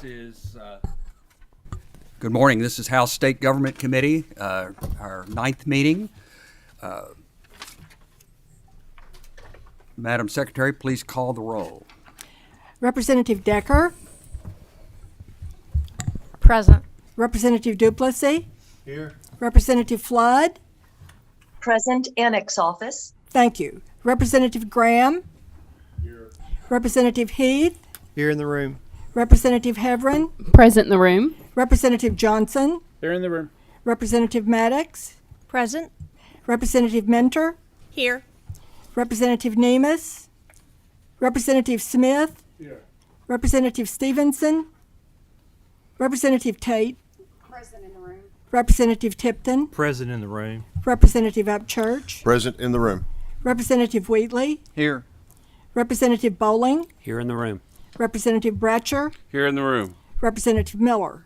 This is good morning. This is House State Government Committee, our ninth meeting. Madam Secretary, please call the roll. Representative Decker, Present. Representative Duplessis, Here. Representative Flood, Present, Annex Office. thank you. Representative Graham, Representative Heath, Here in the room. Representative Heverin, Present in the room. Representative Johnson, They're in the room. Representative Maddox, Present. Representative Mentor, Here. Representative Nemus, Representative Smith, Representative Stevenson, Representative Tate, Present in the room. Representative Tipton, Present in the room. Representative Upchurch, Present in the room. Representative Wheatley, Here. Representative Bowling, Here in the room. Representative Bratcher, Here in the room. Representative Miller.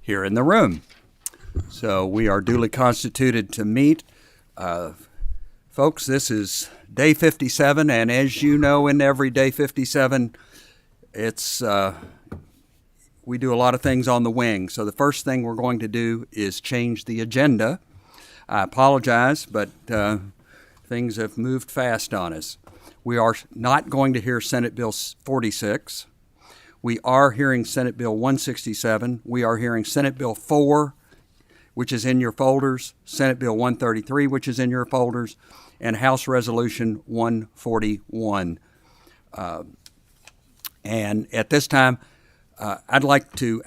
Here in the room. So we are duly constituted to meet. Folks, this is day 57, and as you know, in every day 57, it's we do a lot of things on the wing. So the first thing we're going to do is change the agenda. I apologize, but things have moved fast on us. We are not going to hear Senate Bill 46. We are hearing Senate Bill 167. We are hearing Senate Bill 4, which is in your folders, Senate Bill 133, which is in your folders, and House Resolution 141. And at this time, I'd like to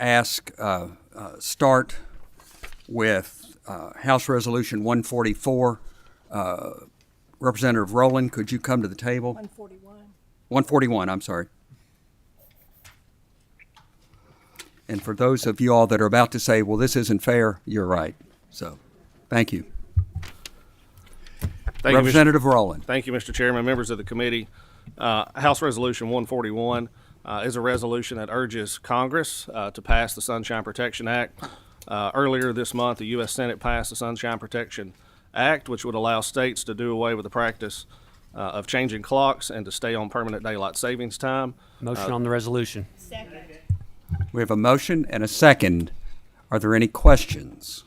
start with House Resolution 144. Representative Rowland, could you come to the table? 141, I'm sorry. And for those of you all that are about to say, well, this isn't fair, you're right. So, thank you. Representative Rowland. Thank you, Mr. Chairman, members of the committee. House Resolution 141 is a resolution that urges Congress to pass the Sunshine Protection Act. Earlier this month, the U.S. Senate passed the Sunshine Protection Act, which would allow states to do away with the practice of changing clocks and to stay on permanent daylight savings time. Motion on the resolution. We have a motion and a second. Are there any questions?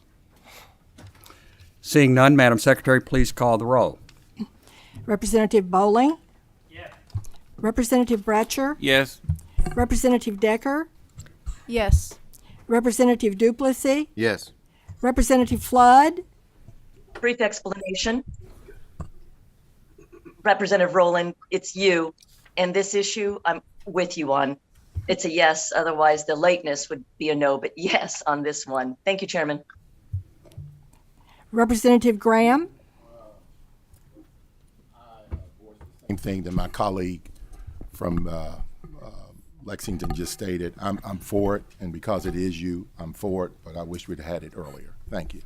Seeing none, Madam Secretary, please call the roll. Representative Bowling, Representative Bratcher, Yes. Representative Decker, Yes. Representative Duplessis, Yes. Representative Flood, Brief explanation. Representative Rowland, it's you. And this issue, I'm with you on. It's a yes, otherwise the lateness would be a no, but yes on this one. Thank you, Chairman. Representative Graham, Same thing that my colleague from Lexington just stated. I'm for it, and because it is you, I'm for it, but I wish we'd had it earlier. Thank you.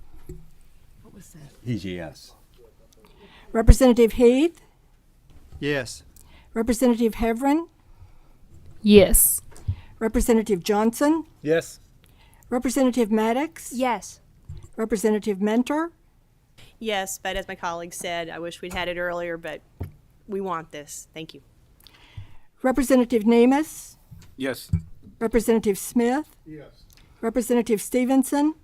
He's yes. Representative Heath, Yes. Representative Heverin, Yes. Representative Johnson, Yes. Representative Maddox, Yes. Representative Mentor, Yes, but as my colleague said, I wish we'd had it earlier, but we want this. Thank you. Representative Nemus, Yes. Representative Smith, Representative Stevenson,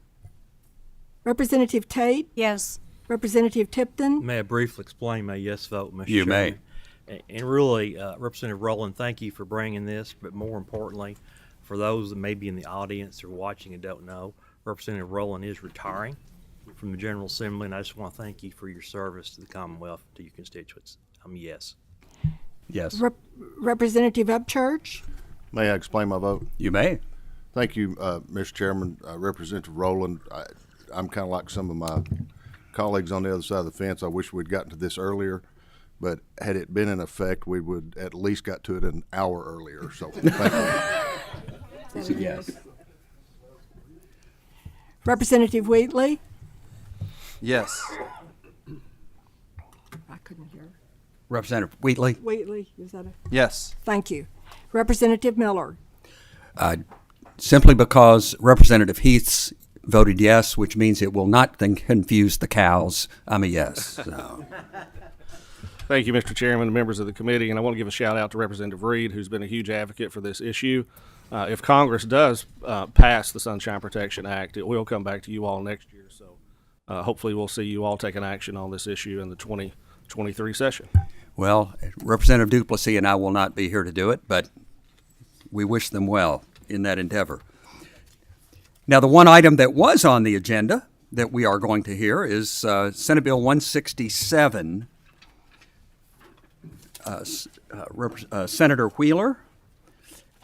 Representative Tate, Yes. Representative Tipton, May I briefly explain my yes vote, Mr. You may. Chairman? And really, Representative Rowland, thank you for bringing this, but more importantly, for those that may be in the audience or watching and don't know, Representative Rowland is retiring from the General Assembly, and I just want to thank you for your service to the Commonwealth, to your constituents. Yes. Yes. Representative Upchurch, May I explain my vote? You may. Thank you, Mr. Chairman. Representative Rowland, I'm kind of like some of my colleagues on the other side of the fence. I wish we'd gotten to this earlier, but had it been in effect, we would at least got to it an hour earlier. So thank you. He's a yes. Representative Wheatley, Yes. I couldn't hear. Representative Wheatley. Wheatley, is that a? Yes. Thank you. Representative Miller, Simply because Representative Heath's voted yes, which means it will not then confuse the cows. I'm a yes. So. Thank you, Mr. Chairman and members of the committee. And I want to give a shout out to Representative Reed, who's been a huge advocate for this issue. if Congress does pass the Sunshine Protection Act, it will come back to you all next year. So hopefully we'll see you all taking action on this issue in the 2023 session. Well, Representative Duplessis and I will not be here to do it, but we wish them well in that endeavor. Now, the one item that was on the agenda that we are going to hear is Senate Bill 167. Senator Wheeler,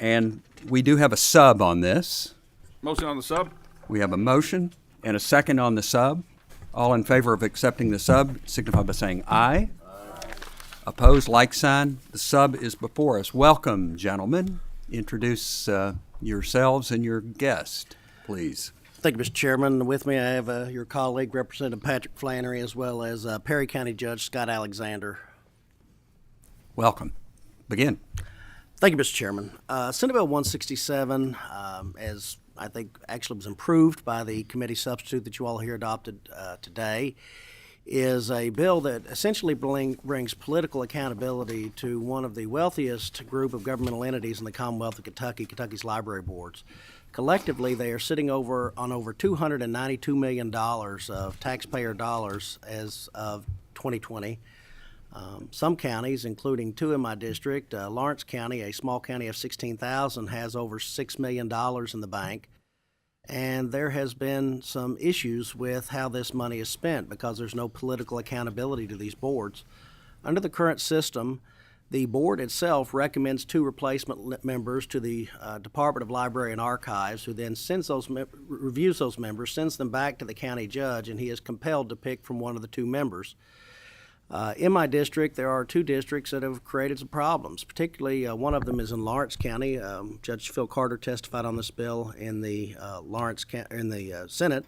and we do have a sub on this. Motion on the sub? We have a motion and a second on the sub. All in favor of accepting the sub signify by saying aye. Opposed, like sign. The sub is before us. Welcome, gentlemen. Introduce yourselves and your guest, please. Thank you, Mr. Chairman. With me, I have your colleague, Representative Patrick Flannery, as well as Perry County Judge Scott Alexander. Welcome. Begin. Thank you, Mr. Chairman. Senate Bill 167, as I think actually was improved by the committee substitute that you all here adopted today, is a bill that essentially brings political accountability to one of the wealthiest group of governmental entities in the Commonwealth of Kentucky, Kentucky's library boards. Collectively, they are sitting on over $292 million of taxpayer dollars as of 2020. Some counties, including two in my district, Lawrence County, a small county of 16,000, has over $6 million in the bank. And there has been some issues with how this money is spent because there's no political accountability to these boards. Under the current system, the board itself recommends two replacement members to the Department of Library and Archives, who then reviews those members, sends them back to the county judge, and he is compelled to pick from one of the two members. In my district, there are two districts that have created some problems. Particularly, one of them is in Lawrence County. Judge Phil Carter testified on this bill in the Senate.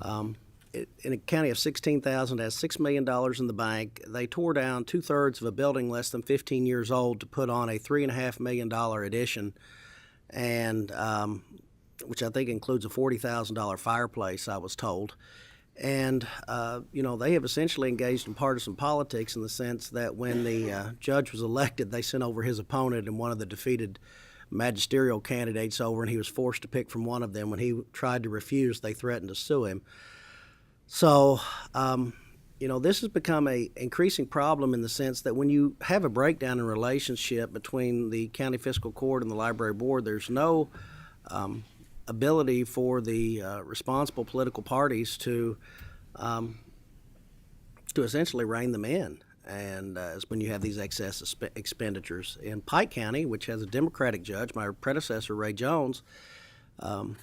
In a county of 16,000, has $6 million in the bank. They tore down 2/3 of a building less than 15 years old to put on a $3.5 million addition, and which I think includes a $40,000 fireplace, I was told. And, they have essentially engaged in partisan politics in the sense that when the judge was elected, they sent over his opponent and one of the defeated magisterial candidates over, and he was forced to pick from one of them. When he tried to refuse, they threatened to sue him. So, this has become an increasing problem in the sense that when you have a breakdown in relationship between the county fiscal court and the library board, there's no ability for the responsible political parties to essentially rein them in, and when you have these excess expenditures. In Pike County, which has a Democratic judge, my predecessor Ray Jones,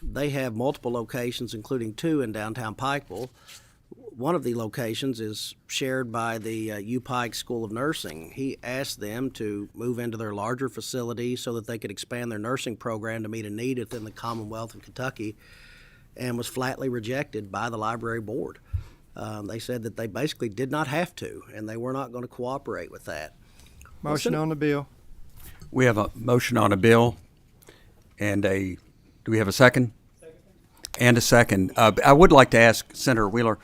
they have multiple locations, including two in downtown Pikeville. One of the locations is shared by the U Pike School of Nursing. He asked them to move into their larger facility so that they could expand their nursing program to meet a need within the Commonwealth of Kentucky, and was flatly rejected by the library board. They said that they basically did not have to, and they were not going to cooperate with that. Motion on the bill. We have a motion on a bill and do we have a second? And a second. I would like to ask Senator Wheeler,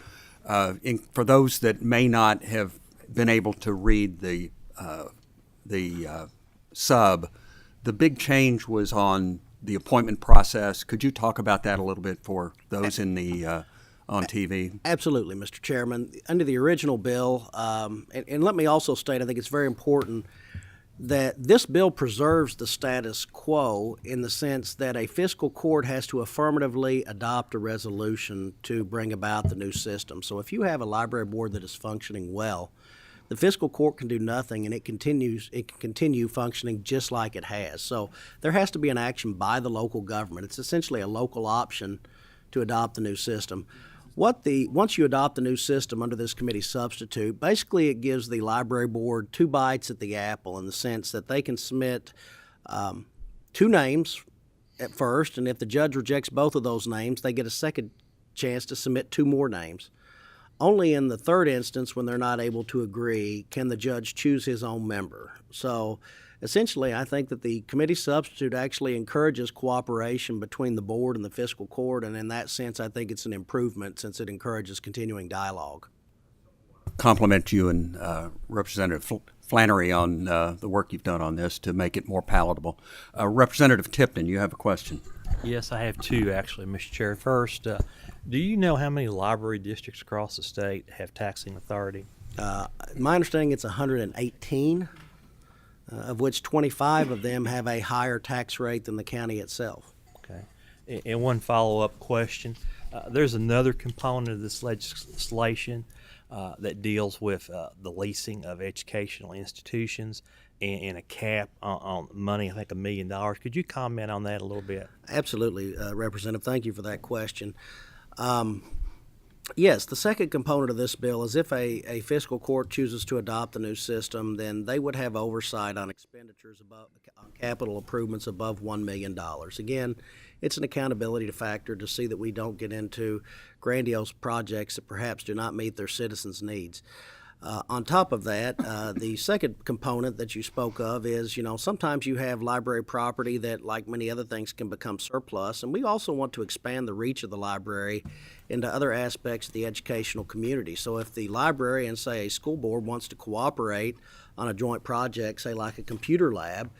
for those that may not have been able to read the sub, the big change was on the appointment process. Could you talk about that a little bit for those in the on TV? Absolutely, Mr. Chairman. Under the original bill, and let me also state, I think it's very important that this bill preserves the status quo in the sense that a fiscal court has to affirmatively adopt a resolution to bring about the new system. So if you have a library board that is functioning well, the fiscal court can do nothing, and it can continue functioning just like it has. So there has to be an action by the local government. It's essentially a local option to adopt the new system. Once you adopt the new system under this committee substitute, basically it gives the library board two bites at the apple in the sense that they can submit two names at first, and if the judge rejects both of those names, they get a second chance to submit two more names. Only in the third instance, when they're not able to agree, can the judge choose his own member. So essentially, I think that the committee substitute actually encourages cooperation between the board and the fiscal court, and in that sense, I think it's an improvement since it encourages continuing dialogue. Compliment you and Representative Flannery on the work you've done on this to make it more palatable. Representative Tipton, you have a question. Yes, I have two actually, Mr. Chair. First, do you know how many library districts across the state have taxing authority? My understanding it's 118, of which 25 of them have a higher tax rate than the county itself. Okay. And one follow-up question. There's another component of this legislation that deals with the leasing of educational institutions and a cap on money, I think $1 million. Could you comment on that a little bit? Absolutely, Representative. Thank you for that question. Yes, the second component of this bill is if a fiscal court chooses to adopt the new system, then they would have oversight on expenditures on capital improvements above $1 million. Again, it's an accountability factor to see that we don't get into grandiose projects that perhaps do not meet their citizens' needs. On top of that, the second component that you spoke of is, sometimes you have library property that, like many other things, can become surplus, and we also want to expand the reach of the library into other aspects of the educational community. So if the library and, say, a school board wants to cooperate on a joint project, say like a computer lab,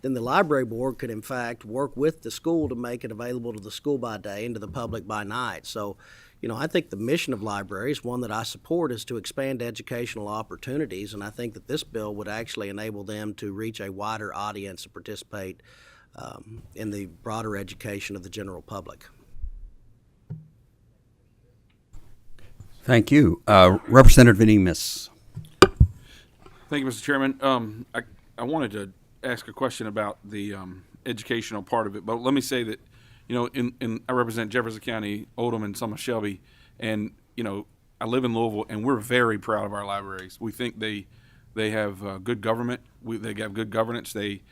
then the library board could, in fact, work with the school to make it available to the school by day and to the public by night. So, I think the mission of libraries, one that I support, is to expand educational opportunities, and I think that this bill would actually enable them to reach a wider audience and participate in the broader education of the general public. Thank you. Representative Enos. Thank you, Mr. Chairman. I wanted to ask a question about the educational part of it, but let me say that, I represent Jefferson County, Oldham, and some of Shelby, and, I live in Louisville, and we're very proud of our libraries. We think they have good government. They have good governance. They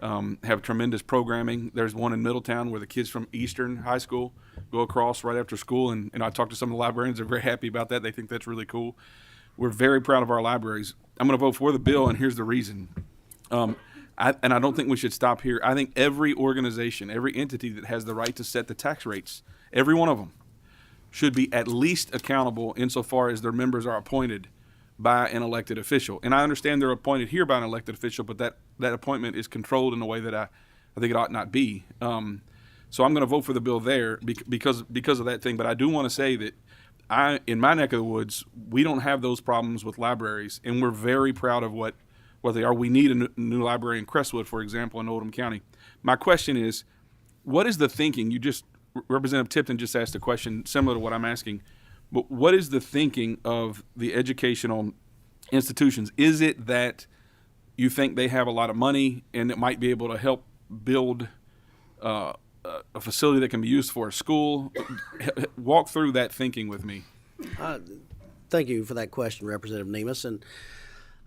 have tremendous programming. There's one in Middletown where the kids from Eastern High School go across right after school, and I talked to some of the librarians. They're very happy about that. They think that's really cool. We're very proud of our libraries. I'm going to vote for the bill, and here's the reason. I don't think we should stop here. I think every organization, every entity that has the right to set the tax rates, every one of them, should be at least accountable insofar as their members are appointed by an elected official. And I understand they're appointed here by an elected official, but that appointment is controlled in a way that I think it ought not be. So I'm going to vote for the bill there because of that thing. But I do want to say that in my neck of the woods, we don't have those problems with libraries, and we're very proud of what they are. We need a new library in Crestwood, for example, in Oldham County. My question is, what is the thinking? Representative Tipton just asked a question similar to what I'm asking, but what is the thinking of the educational institutions? Is it that you think they have a lot of money and it might be able to help build a facility that can be used for a school? Walk through that thinking with me. Thank you for that question, Representative Nemus. And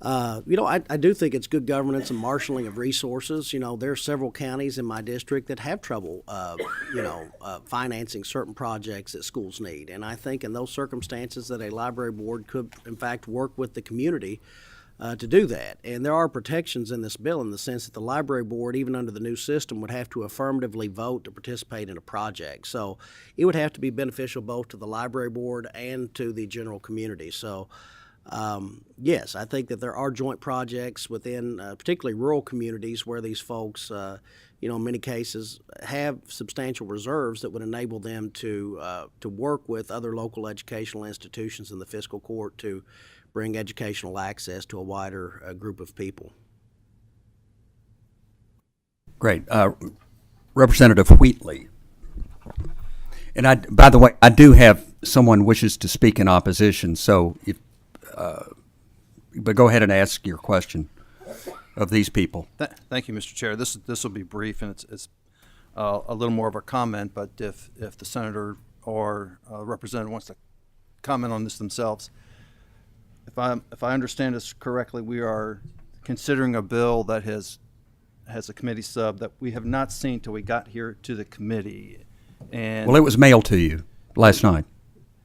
I do think it's good governance and marshaling of resources. There are several counties in my district that have trouble, financing certain projects that schools need. And I think in those circumstances that a library board could, in fact, work with the community to do that. And there are protections in this bill in the sense that the library board, even under the new system, would have to affirmatively vote to participate in a project. So it would have to be beneficial both to the library board and to the general community. So yes, I think that there are joint projects within particularly rural communities where these folks, in many cases, have substantial reserves that would enable them to work with other local educational institutions in the fiscal court to bring educational access to a wider group of people. Great. Representative Wheatley. And by the way, I do have someone wishes to speak in opposition, so but go ahead and ask your question of these people. Thank you, Mr. Chair. This will be brief, and it's a little more of a comment, but if the senator or representative wants to comment on this themselves, if I understand this correctly, we are considering a bill that has a committee sub that we have not seen till we got here to the committee. And well, it was mailed to you last night.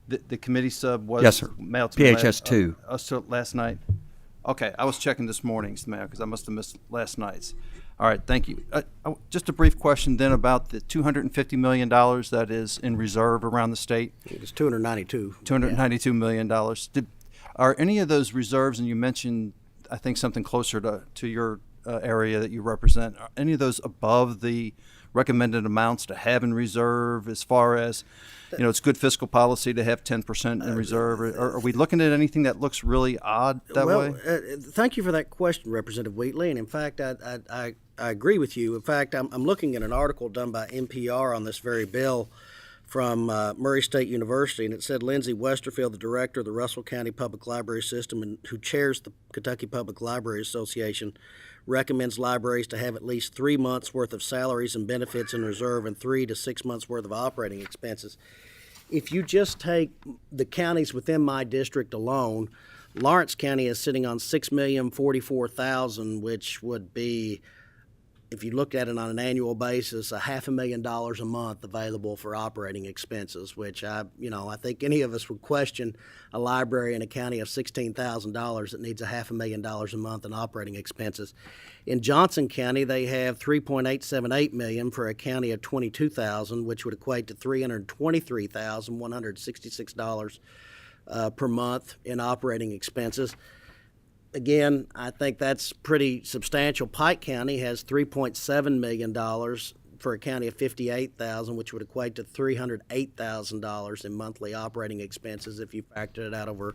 The committee sub was yes, sir. Mailed to me PHS2. Last night. Okay, I was checking this morning's mail because I must have missed last night's. All right, thank you. Just a brief question then about the $250 million that is in reserve around the state. It's $292. $292 million. Are any of those reserves, and you mentioned I think something closer to your area that you represent. Are any of those above the recommended amounts to have in reserve as far as, it's good fiscal policy to have 10% in reserve? Are we looking at anything that looks really odd that way? Thank you for that question, Representative Wheatley. And in fact, I agree with you. In fact, I'm looking at an article done by NPR on this very bill from Murray State University, and it said Lindsay Westerfield, the director of the Russell County Public Library System and who chairs the Kentucky Public Library Association, recommends libraries to have at least 3 months' worth of salaries and benefits in reserve and 3 to 6 months' worth of operating expenses. If you just take the counties within my district alone, Lawrence County is sitting on $6,044,000, which would be, if you looked at it on an annual basis, $500,000 a month available for operating expenses, which I think any of us would question a library in a county of $16,000 that needs $500,000 a month in operating expenses. In Johnson County, they have $3.878 million for a county of 22,000, which would equate to $323,166 per month in operating expenses. Again, I think that's pretty substantial. Pike County has $3.7 million for a county of 58,000, which would equate to $308,000 in monthly operating expenses if you factored it out over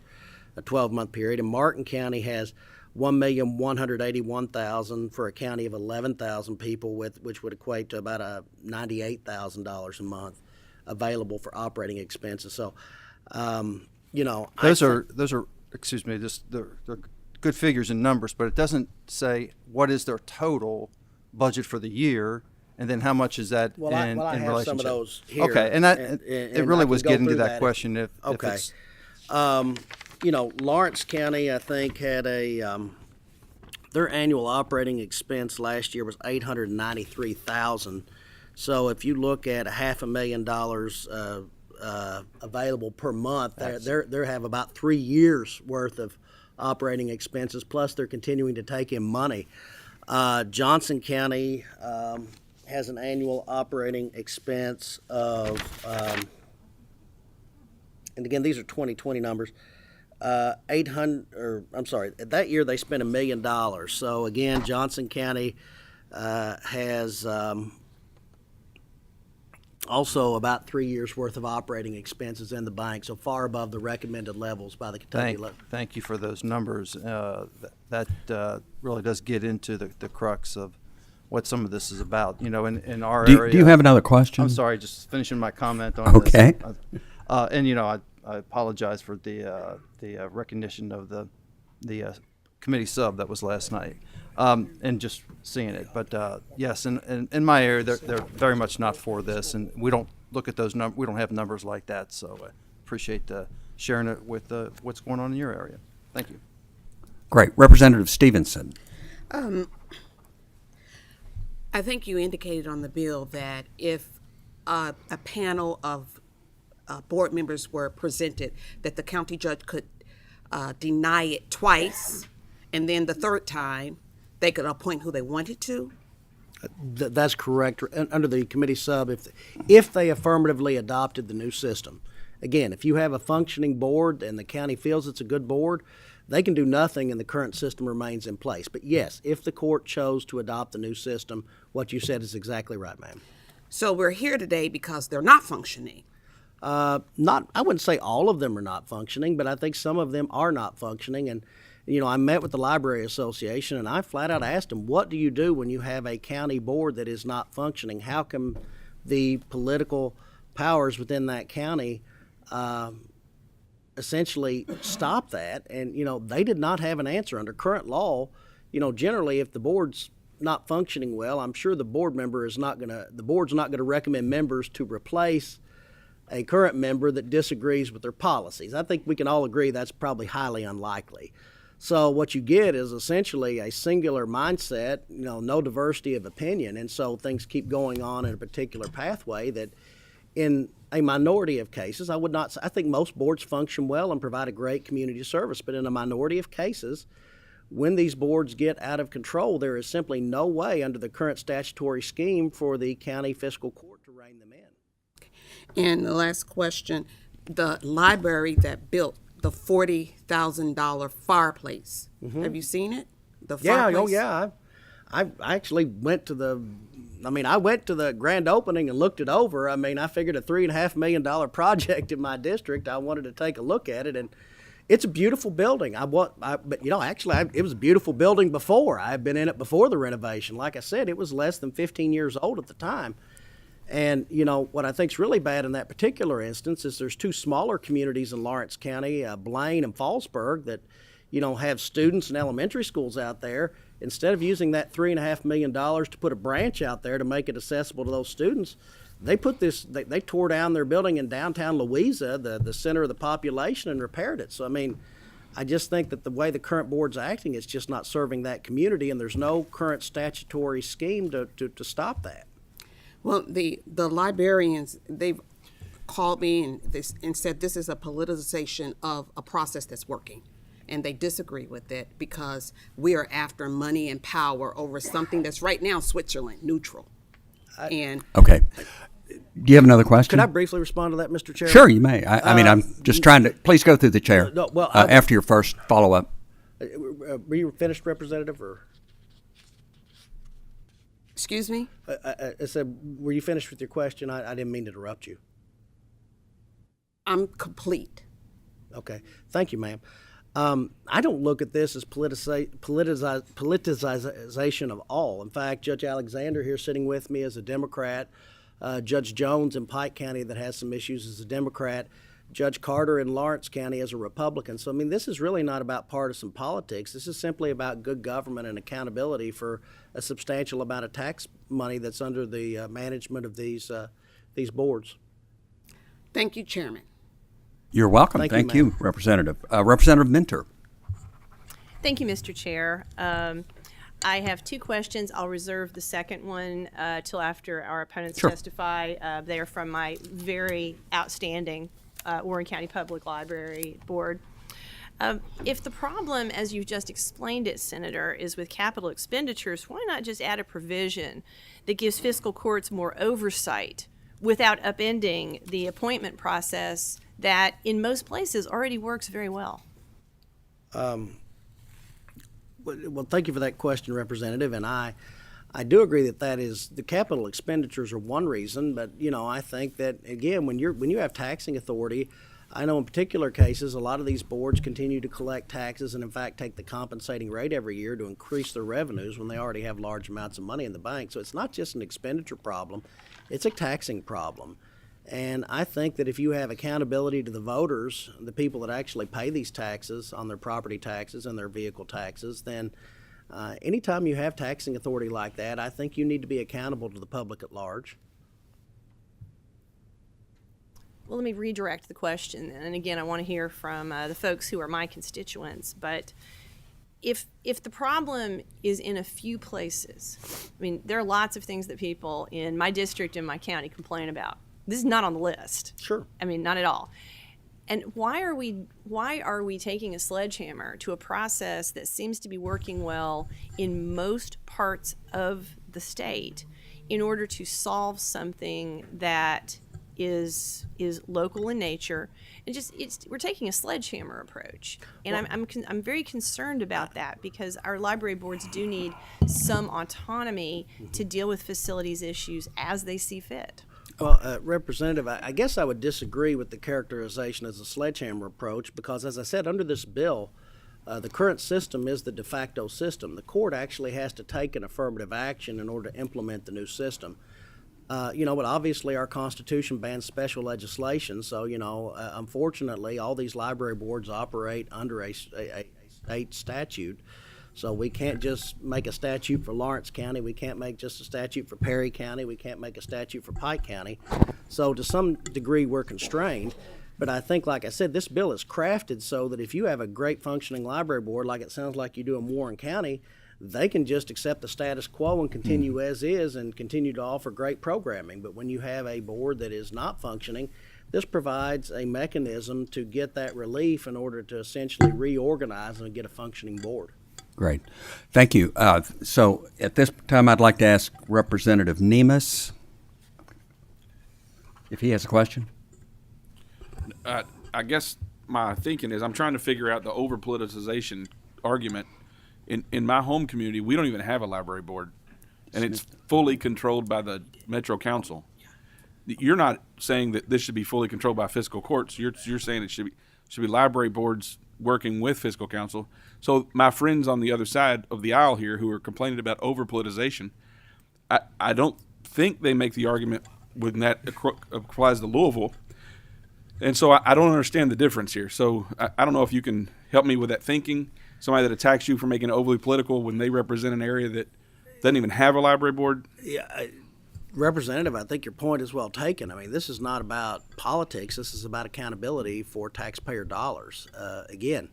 a 12-month period. And Martin County has $1,181,000 for a county of 11,000 people, which would equate to about $98,000 a month available for operating expenses. So, those are excuse me, they're good figures and numbers, but it doesn't say what is their total budget for the year, and then how much is that in I have relationship. some of those here. Okay, and it really was getting to that question. if it's, Lawrence County, I think, had their annual operating expense last year was $893,000. So if you look at $500,000 available per month, they have about 3 years worth of operating expenses, plus they're continuing to take in money. Johnson County has an annual operating expense of, and again, these are 2020 numbers, that year they spent $1 million. So again, Johnson County has also about 3 years worth of operating expenses in the bank, so far above the recommended levels by the Kentucky. Thank you for those numbers. That really does get into the crux of what some of this is about. In our area. Do you have another question? I'm sorry, just finishing my comment on this. Okay. I apologize for the recognition of the committee sub that was last night, and just seeing it. But yes, in my area, they're very much not for this, and we don't look at those numbers. We don't have numbers like that. So I appreciate sharing it with what's going on in your area. Thank you. Great. Representative Stevenson. I think you indicated on the bill that if a panel of board members were presented, that the county judge could deny it twice, and then the third time they could appoint who they wanted to. That's correct. Under the committee sub, if they affirmatively adopted the new system, again, if you have a functioning board and the county feels it's a good board, they can do nothing and the current system remains in place. But yes, if the court chose to adopt the new system, what you said is exactly right, ma'am. So we're here today because they're not functioning. I wouldn't say all of them are not functioning, but I think some of them are not functioning. And, I met with the Library Association and I flat out asked them, what do you do when you have a county board that is not functioning? How can the political powers within that county essentially stop that? And, they did not have an answer. Under current law, generally if the board's not functioning well, I'm sure the board's not going to recommend members to replace a current member that disagrees with their policies. I think we can all agree that's probably highly unlikely. So what you get is essentially a singular mindset, no diversity of opinion, and so things keep going on in a particular pathway that in a minority of cases, I think most boards function well and provide a great community service, but in a minority of cases, when these boards get out of control, there is simply no way under the current statutory scheme for the county fiscal court to rein them in. And the last question, the library that built the $40,000 fireplace. Have you seen it? The Yeah, fireplace? oh yeah. I actually went to the. I mean, I went to the grand opening and looked it over. I mean, I figured a $3.5 million project in my district. I wanted to take a look at it, and it's a beautiful building. But you know, actually, it was a beautiful building before. I had been in it before the renovation. Like I said, it was less than 15 years old at the time. And you know what I think's really bad in that particular instance is there's two smaller communities in Lawrence County, Blaine and Fallsburg, that have students and elementary schools out there. Instead of using that $3.5 million to put a branch out there to make it accessible to those students, they put this. They tore down their building in downtown Louisa, the center of the population, and repaired it. So I mean, I just think that the way the current board's acting is just not serving that community, and there's no current statutory scheme to stop that. Well, the librarians, they've called me and said this is a politicization of a process that's working. And they disagree with it because we are after money and power over something that's right now Switzerland neutral. Okay. Do you have another question? Could I briefly respond to that, Mr. Chair? Sure, you may. I mean, I'm just trying to. Please go through the chair. No, well, after your first follow-up. Were you finished, Representative, or? Excuse me? I said, were you finished with your question? I didn't mean to interrupt you. I'm complete. Okay. Thank you, ma'am. I don't look at this as politicization of all. In fact, Judge Alexander here sitting with me is a Democrat. Judge Jones in Pike County that has some issues is a Democrat. Judge Carter in Lawrence County is a Republican. So, I mean, this is really not about partisan politics. This is simply about good government and accountability for a substantial amount of tax money that's under the management of these boards. Thank you, Chairman. You're welcome. Thank you, Representative. Representative Minter. Thank you, Mr. Chair. I have two questions. I'll reserve the second one till after our opponents testify. They are from my very outstanding Warren County Public Library Board. If the problem, as you just explained it, Senator, is with capital expenditures, why not just add a provision that gives fiscal courts more oversight without upending the appointment process that in most places already works very well? Well, thank you for that question, Representative. And I do agree that is the capital expenditures are one reason, but I think that again, when you have taxing authority, I know in particular cases a lot of these boards continue to collect taxes and in fact take the compensating rate every year to increase their revenues when they already have large amounts of money in the bank. So it's not just an expenditure problem, it's a taxing problem. And I think that if you have accountability to the voters, the people that actually pay these taxes on their property taxes and their vehicle taxes, then anytime you have taxing authority like that, I think you need to be accountable to the public at large. Well, let me redirect the question. And again, I want to hear from the folks who are my constituents. But if the problem is in a few places, I mean, there are lots of things that people in my district and my county complain about. This is not on the list. Sure. I mean, not at all. And why are we taking a sledgehammer to a process that seems to be working well in most parts of the state in order to solve something that is local in nature? And we're taking a sledgehammer approach, and I'm very concerned about that because our library boards do need some autonomy to deal with facilities issues as they see fit. Well, Representative, I guess I would disagree with the characterization as a sledgehammer approach because, as I said, under this bill, the current system is the de facto system. The court actually has to take an affirmative action in order to implement the new system. But obviously our Constitution bans special legislation, so, unfortunately, all these library boards operate under a state statute. So we can't just make a statute for Lawrence County. We can't make just a statute for Perry County. We can't make a statute for Pike County. So to some degree, we're constrained. But I think, like I said, this bill is crafted so that if you have a great functioning library board, like it sounds like you do in Warren County, they can just accept the status quo and continue as is and continue to offer great programming. But when you have a board that is not functioning, this provides a mechanism to get that relief in order to essentially reorganize and get a functioning board. Great. Thank you. So at this time, I'd like to ask Representative Nemes if he has a question. I guess my thinking is I'm trying to figure out the over politicization argument. In my home community, we don't even have a library board, and it's fully controlled by the Metro Council. You're not saying that this should be fully controlled by fiscal courts. You're saying it should be library boards working with fiscal council. So my friends on the other side of the aisle here who are complaining about over politicization, I don't think they make the argument when that applies to Louisville. And so I don't understand the difference here. So I don't know if you can help me with that thinking. Somebody that attacks you for making it overly political when they represent an area that doesn't even have a library board. Yeah, Representative, I think your point is well taken. I mean, this is not about politics. This is about accountability for taxpayer dollars. Again,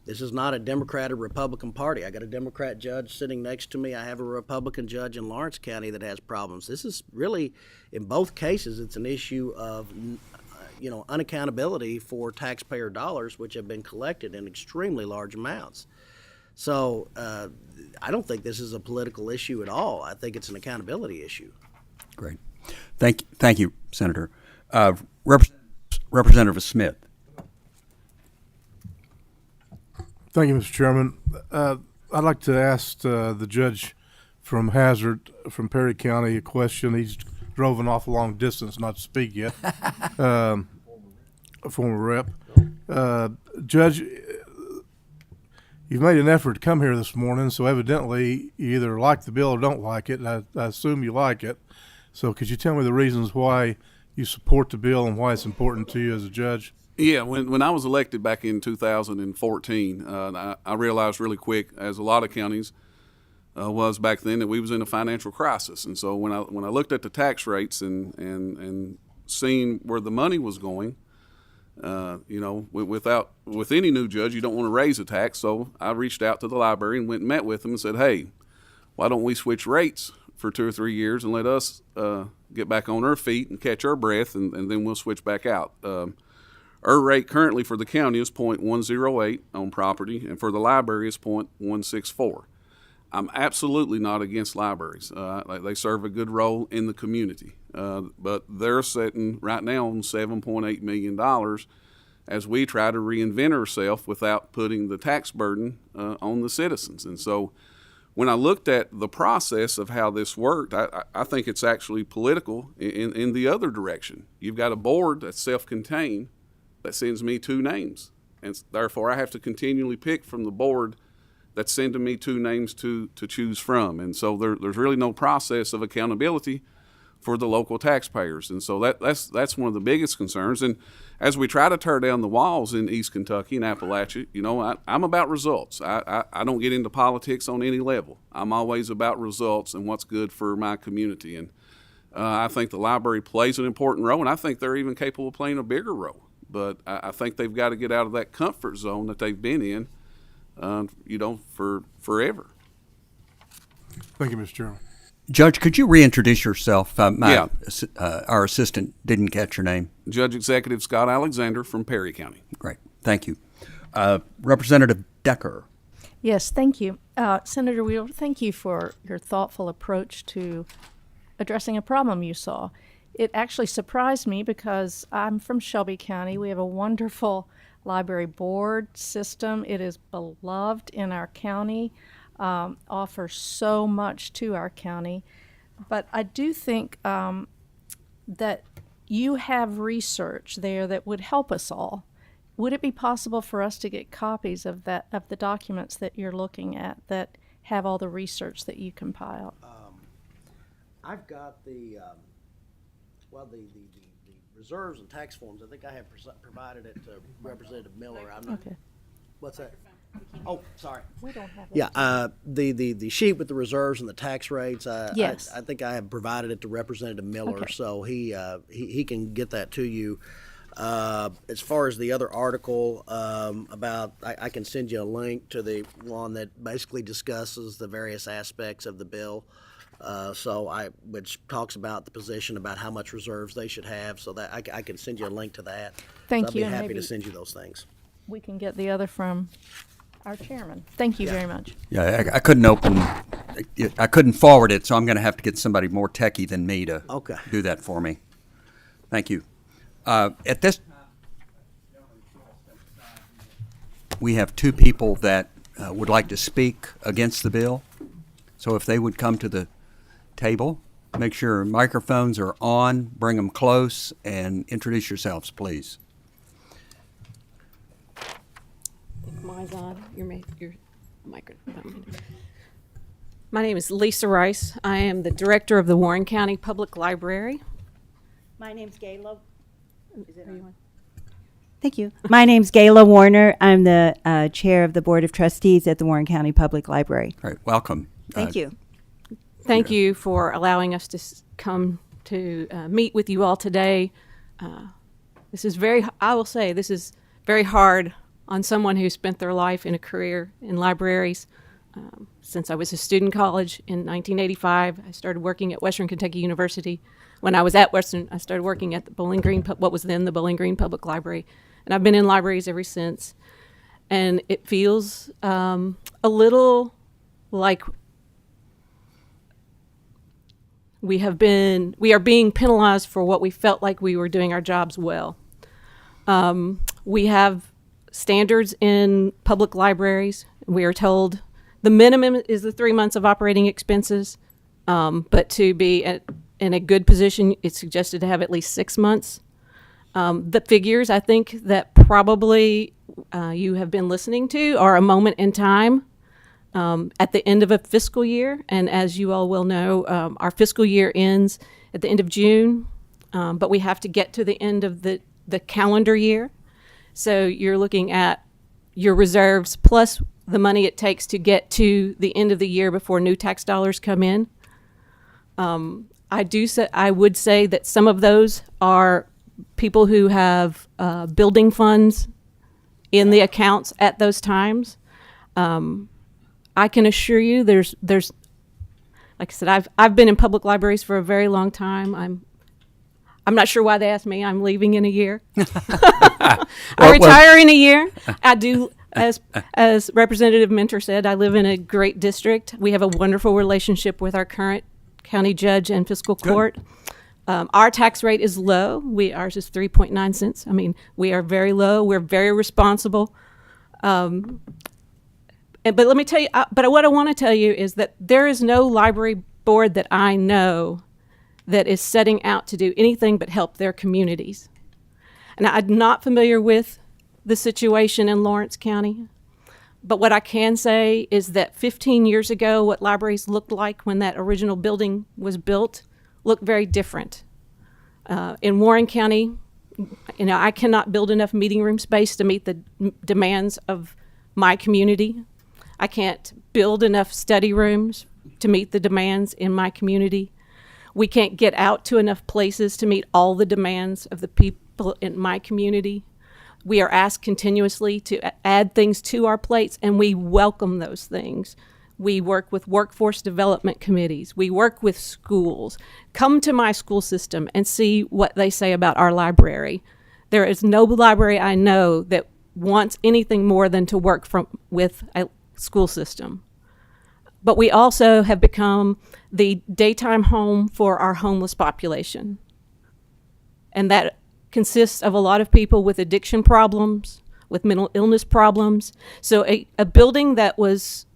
this is not a Democrat or Republican party. I got a Democrat judge sitting next to me. I have a Republican judge in Lawrence County that has problems. This is really, in both cases, it's an issue of unaccountability for taxpayer dollars, which have been collected in extremely large amounts. So I don't think this is a political issue at all. I think it's an accountability issue. Great. Thank you, Senator. Representative Smith. Thank you, Mr. Chairman. I'd like to ask the judge from Hazard, from Perry County, a question. He's drove an awful long distance not to speak yet. A former rep. Judge, you've made an effort to come here this morning, so evidently you either like the bill or don't like it, and I assume you like it. So could you tell me the reasons why you support the bill and why it's important to you as a judge? Yeah, when I was elected back in 2014, I realized really quick, as a lot of counties was back then, that we was in a financial crisis. And so when I looked at the tax rates and seeing where the money was going, with any new judge, you don't want to raise a tax. So I reached out to the library and went and met with them and said, hey, why don't we switch rates for 2 or 3 years and let us get back on our feet and catch our breath, and then we'll switch back out. Our rate currently for the county is 0.108 on property, and for the library is 0.164. I'm absolutely not against libraries. They serve a good role in the community, but they're sitting right now on $7.8 million as we try to reinvent ourselves without putting the tax burden on the citizens. And so when I looked at the process of how this worked, I think it's actually political in the other direction. You've got a board that's self-contained that sends me 2 names, and therefore I have to continually pick from the board that's sending me 2 names to choose from. And so there's really no process of accountability for the local taxpayers. And so that's one of the biggest concerns. And as we try to tear down the walls in East Kentucky and Appalachia, I'm about results. I don't get into politics on any level. I'm always about results and what's good for my community. And I think the library plays an important role, and I think they're even capable of playing a bigger role. But I think they've got to get out of that comfort zone that they've been in, for forever. Thank you, Mr. Chairman. Judge, could you reintroduce yourself? Our assistant didn't catch your name. Judge Executive Scott Alexander from Perry County. Great. Thank you. Representative Decker. Yes, thank you. Senator Wheeler, thank you for your thoughtful approach to addressing a problem you saw. It actually surprised me because I'm from Shelby County. We have a wonderful library board system. It is beloved in our county, offers so much to our county. But I do think that you have research there that would help us all. Would it be possible for us to get copies of the documents that you're looking at that have all the research that you compiled? I've got the reserves and tax forms. I think I have provided it to Representative Miller. I'm not. Okay. What's that? Oh, sorry. We don't have it. Yeah, the sheet with the reserves and the tax rates. Yes. I think I have provided it to Representative Miller, Okay. so he can get that to you. As far as the other article about, I can send you a link to the one that basically discusses the various aspects of the bill. Which talks about the position about how much reserves they should have, so that I can send you a link to that. Thank So you, I'd and be happy maybe to send you those things. We can get the other from our chairman. Thank you very much. Yeah, I couldn't forward it, so I'm going to have to get somebody more techie than me to do that for me. Thank you. At this we have two people that would like to speak against the bill. So if they would come to the table, make sure microphones are on, bring them close, and introduce yourselves, please. Mine's on. Your microphone. My name is Lisa Rice. I am the director of the Warren County Public Library. My name's Gayla. Thank you. My name's Gayla Warner. I'm the chair of the Board of Trustees at the Warren County Public Library. All right, welcome. Thank you. Thank you for allowing us to come to meet with you all today. This is I will say, this is very hard on someone who spent their life in a career in libraries. Since I was a student in college in 1985, I started working at Western Kentucky University. When I was at Western, I started working at the Bowling Green, what was then the Bowling Green Public Library. And I've been in libraries ever since. And it feels a little like we are being penalized for what we felt like we were doing our jobs well. We have standards in public libraries. We are told the minimum is the 3 months of operating expenses, but to be in a good position, it's suggested to have at least 6 months. The figures I think that probably you have been listening to are a moment in time at the end of a fiscal year. And as you all will know, our fiscal year ends at the end of June, but we have to get to the end of the calendar year. So you're looking at your reserves plus the money it takes to get to the end of the year before new tax dollars come in. I would say that some of those are people who have building funds in the accounts at those times. I can assure you there's like I said, I've been in public libraries for a very long time. I'm not sure why they asked me. I'm leaving in a year. I retire in a year. I do, as Representative Mentor said, I live in a great district. We have a wonderful relationship with our current county judge and fiscal court. Our tax rate is low. Ours is 3.9 cents. I mean, we are very low. We're very responsible. But let me tell you, but what I want to tell you is that there is no library board that I know that is setting out to do anything but help their communities. And I'm not familiar with the situation in Lawrence County, but what I can say is that 15 years ago, what libraries looked like when that original building was built looked very different. In Warren County, I cannot build enough meeting room space to meet the demands of my community. I can't build enough study rooms to meet the demands in my community. We can't get out to enough places to meet all the demands of the people in my community. We are asked continuously to add things to our plates, and we welcome those things. We work with workforce development committees. We work with schools. Come to my school system and see what they say about our library. There is no library I know that wants anything more than to work with a school system. But we also have become the daytime home for our homeless population. And that consists of a lot of people with addiction problems, with mental illness problems. So a building that was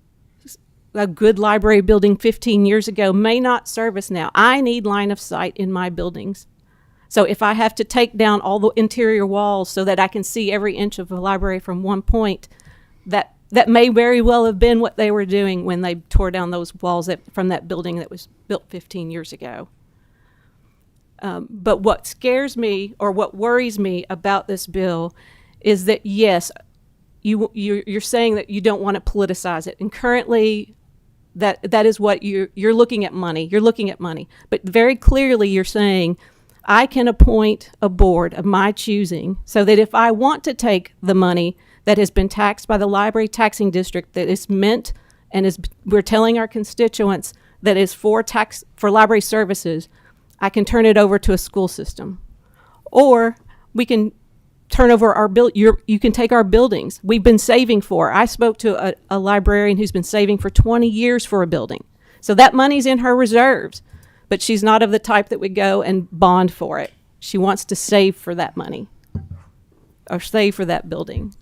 a good library building 15 years ago may not serve us now. I need line of sight in my buildings. So if I have to take down all the interior walls so that I can see every inch of a library from one point, that may very well have been what they were doing when they tore down those walls from that building that was built 15 years ago. But what scares me or what worries me about this bill is that, yes, you're saying that you don't want to politicize it. And currently, that is what you're looking at money. You're looking at money. But very clearly you're saying, I can appoint a board of my choosing so that if I want to take the money that has been taxed by the library taxing district that is meant and we're telling our constituents that is for library services, I can turn it over to a school system. Or we can turn over you can take our buildings we've been saving for. I spoke to a librarian who's been saving for 20 years for a building. So that money's in her reserves, but she's not of the type that would go and bond for it. She wants to save for that money or save for that building.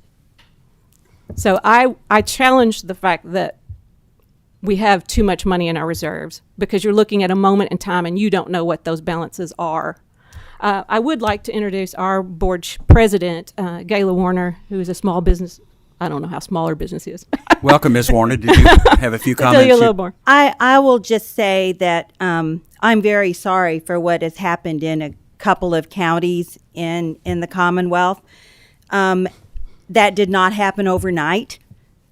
So I challenge the fact that we have too much money in our reserves, because you're looking at a moment in time and you don't know what those balances are. I would like to introduce our board president, Gayla Warner, who is a small business. I don't know how small her business is. Welcome, Ms. Warner. Did you have a few I'll comments? tell you a little more. I will just say that I'm very sorry for what has happened in a couple of counties in the Commonwealth. That did not happen overnight.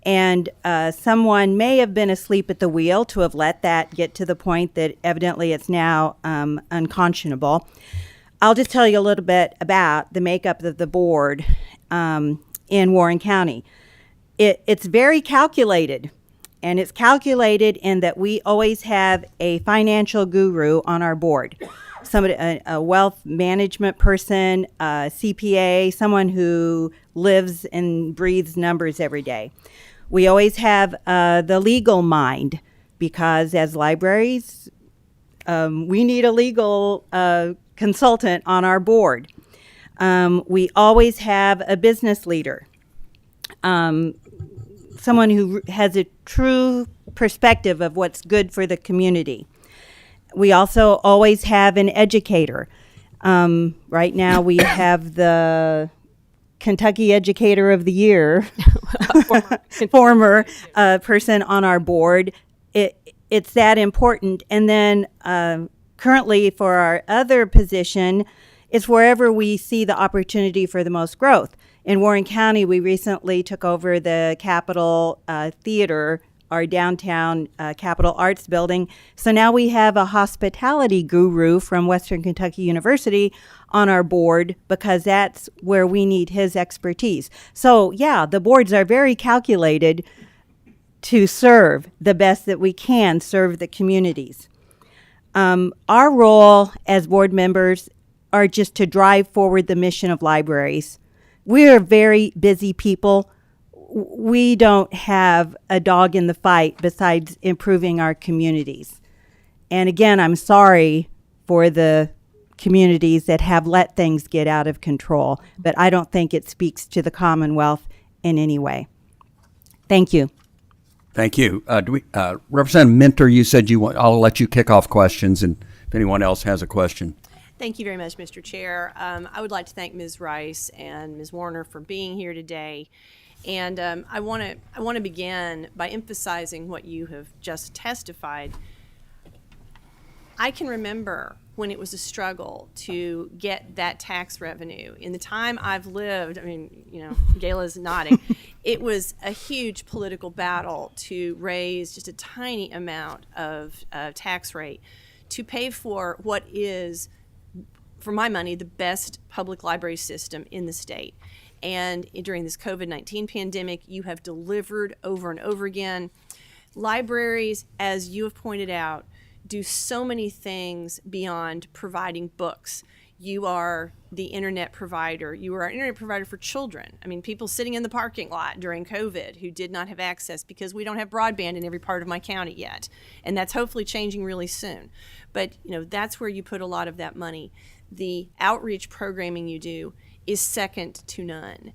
And someone may have been asleep at the wheel to have let that get to the point that evidently it's now unconscionable. I'll just tell you a little bit about the makeup of the board in Warren County. It's very calculated, and it's calculated in that we always have a financial guru on our board. Somebody, a wealth management person, a CPA, someone who lives and breathes numbers every day. We always have the legal mind, because as libraries, we need a legal consultant on our board. We always have a business leader, someone who has a true perspective of what's good for the community. We also always have an educator. Right now we have the Kentucky Educator of the Year, former person on our board. It's that important. And then currently for our other position, it's wherever we see the opportunity for the most growth. In Warren County, we recently took over the Capitol Theater, our downtown Capitol Arts building. So now we have a hospitality guru from Western Kentucky University on our board, because that's where we need his expertise. So yeah, the boards are very calculated to serve the best that we can serve the communities. Our role as board members are just to drive forward the mission of libraries. We are very busy people. We don't have a dog in the fight besides improving our communities. And again, I'm sorry for the communities that have let things get out of control, but I don't think it speaks to the Commonwealth in any way. Thank you. Thank you. Representative Minter, you said I'll let you kick off questions, and if anyone else has a question. Thank you very much, Mr. Chair. I would like to thank Ms. Rice and Ms. Warner for being here today. And I want to begin by emphasizing what you have just testified. I can remember when it was a struggle to get that tax revenue. In the time I've lived, I mean, you know, Gayla's nodding, it was a huge political battle to raise just a tiny amount of tax rate to pay for what is, for my money, the best public library system in the state. And during this COVID-19 pandemic, you have delivered over and over again. Libraries, as you have pointed out, do so many things beyond providing books. You are the internet provider. You are an internet provider for children. I mean, people sitting in the parking lot during COVID who did not have access because we don't have broadband in every part of my county yet. And that's hopefully changing really soon. But, you know, that's where you put a lot of that money. The outreach programming you do is second to none.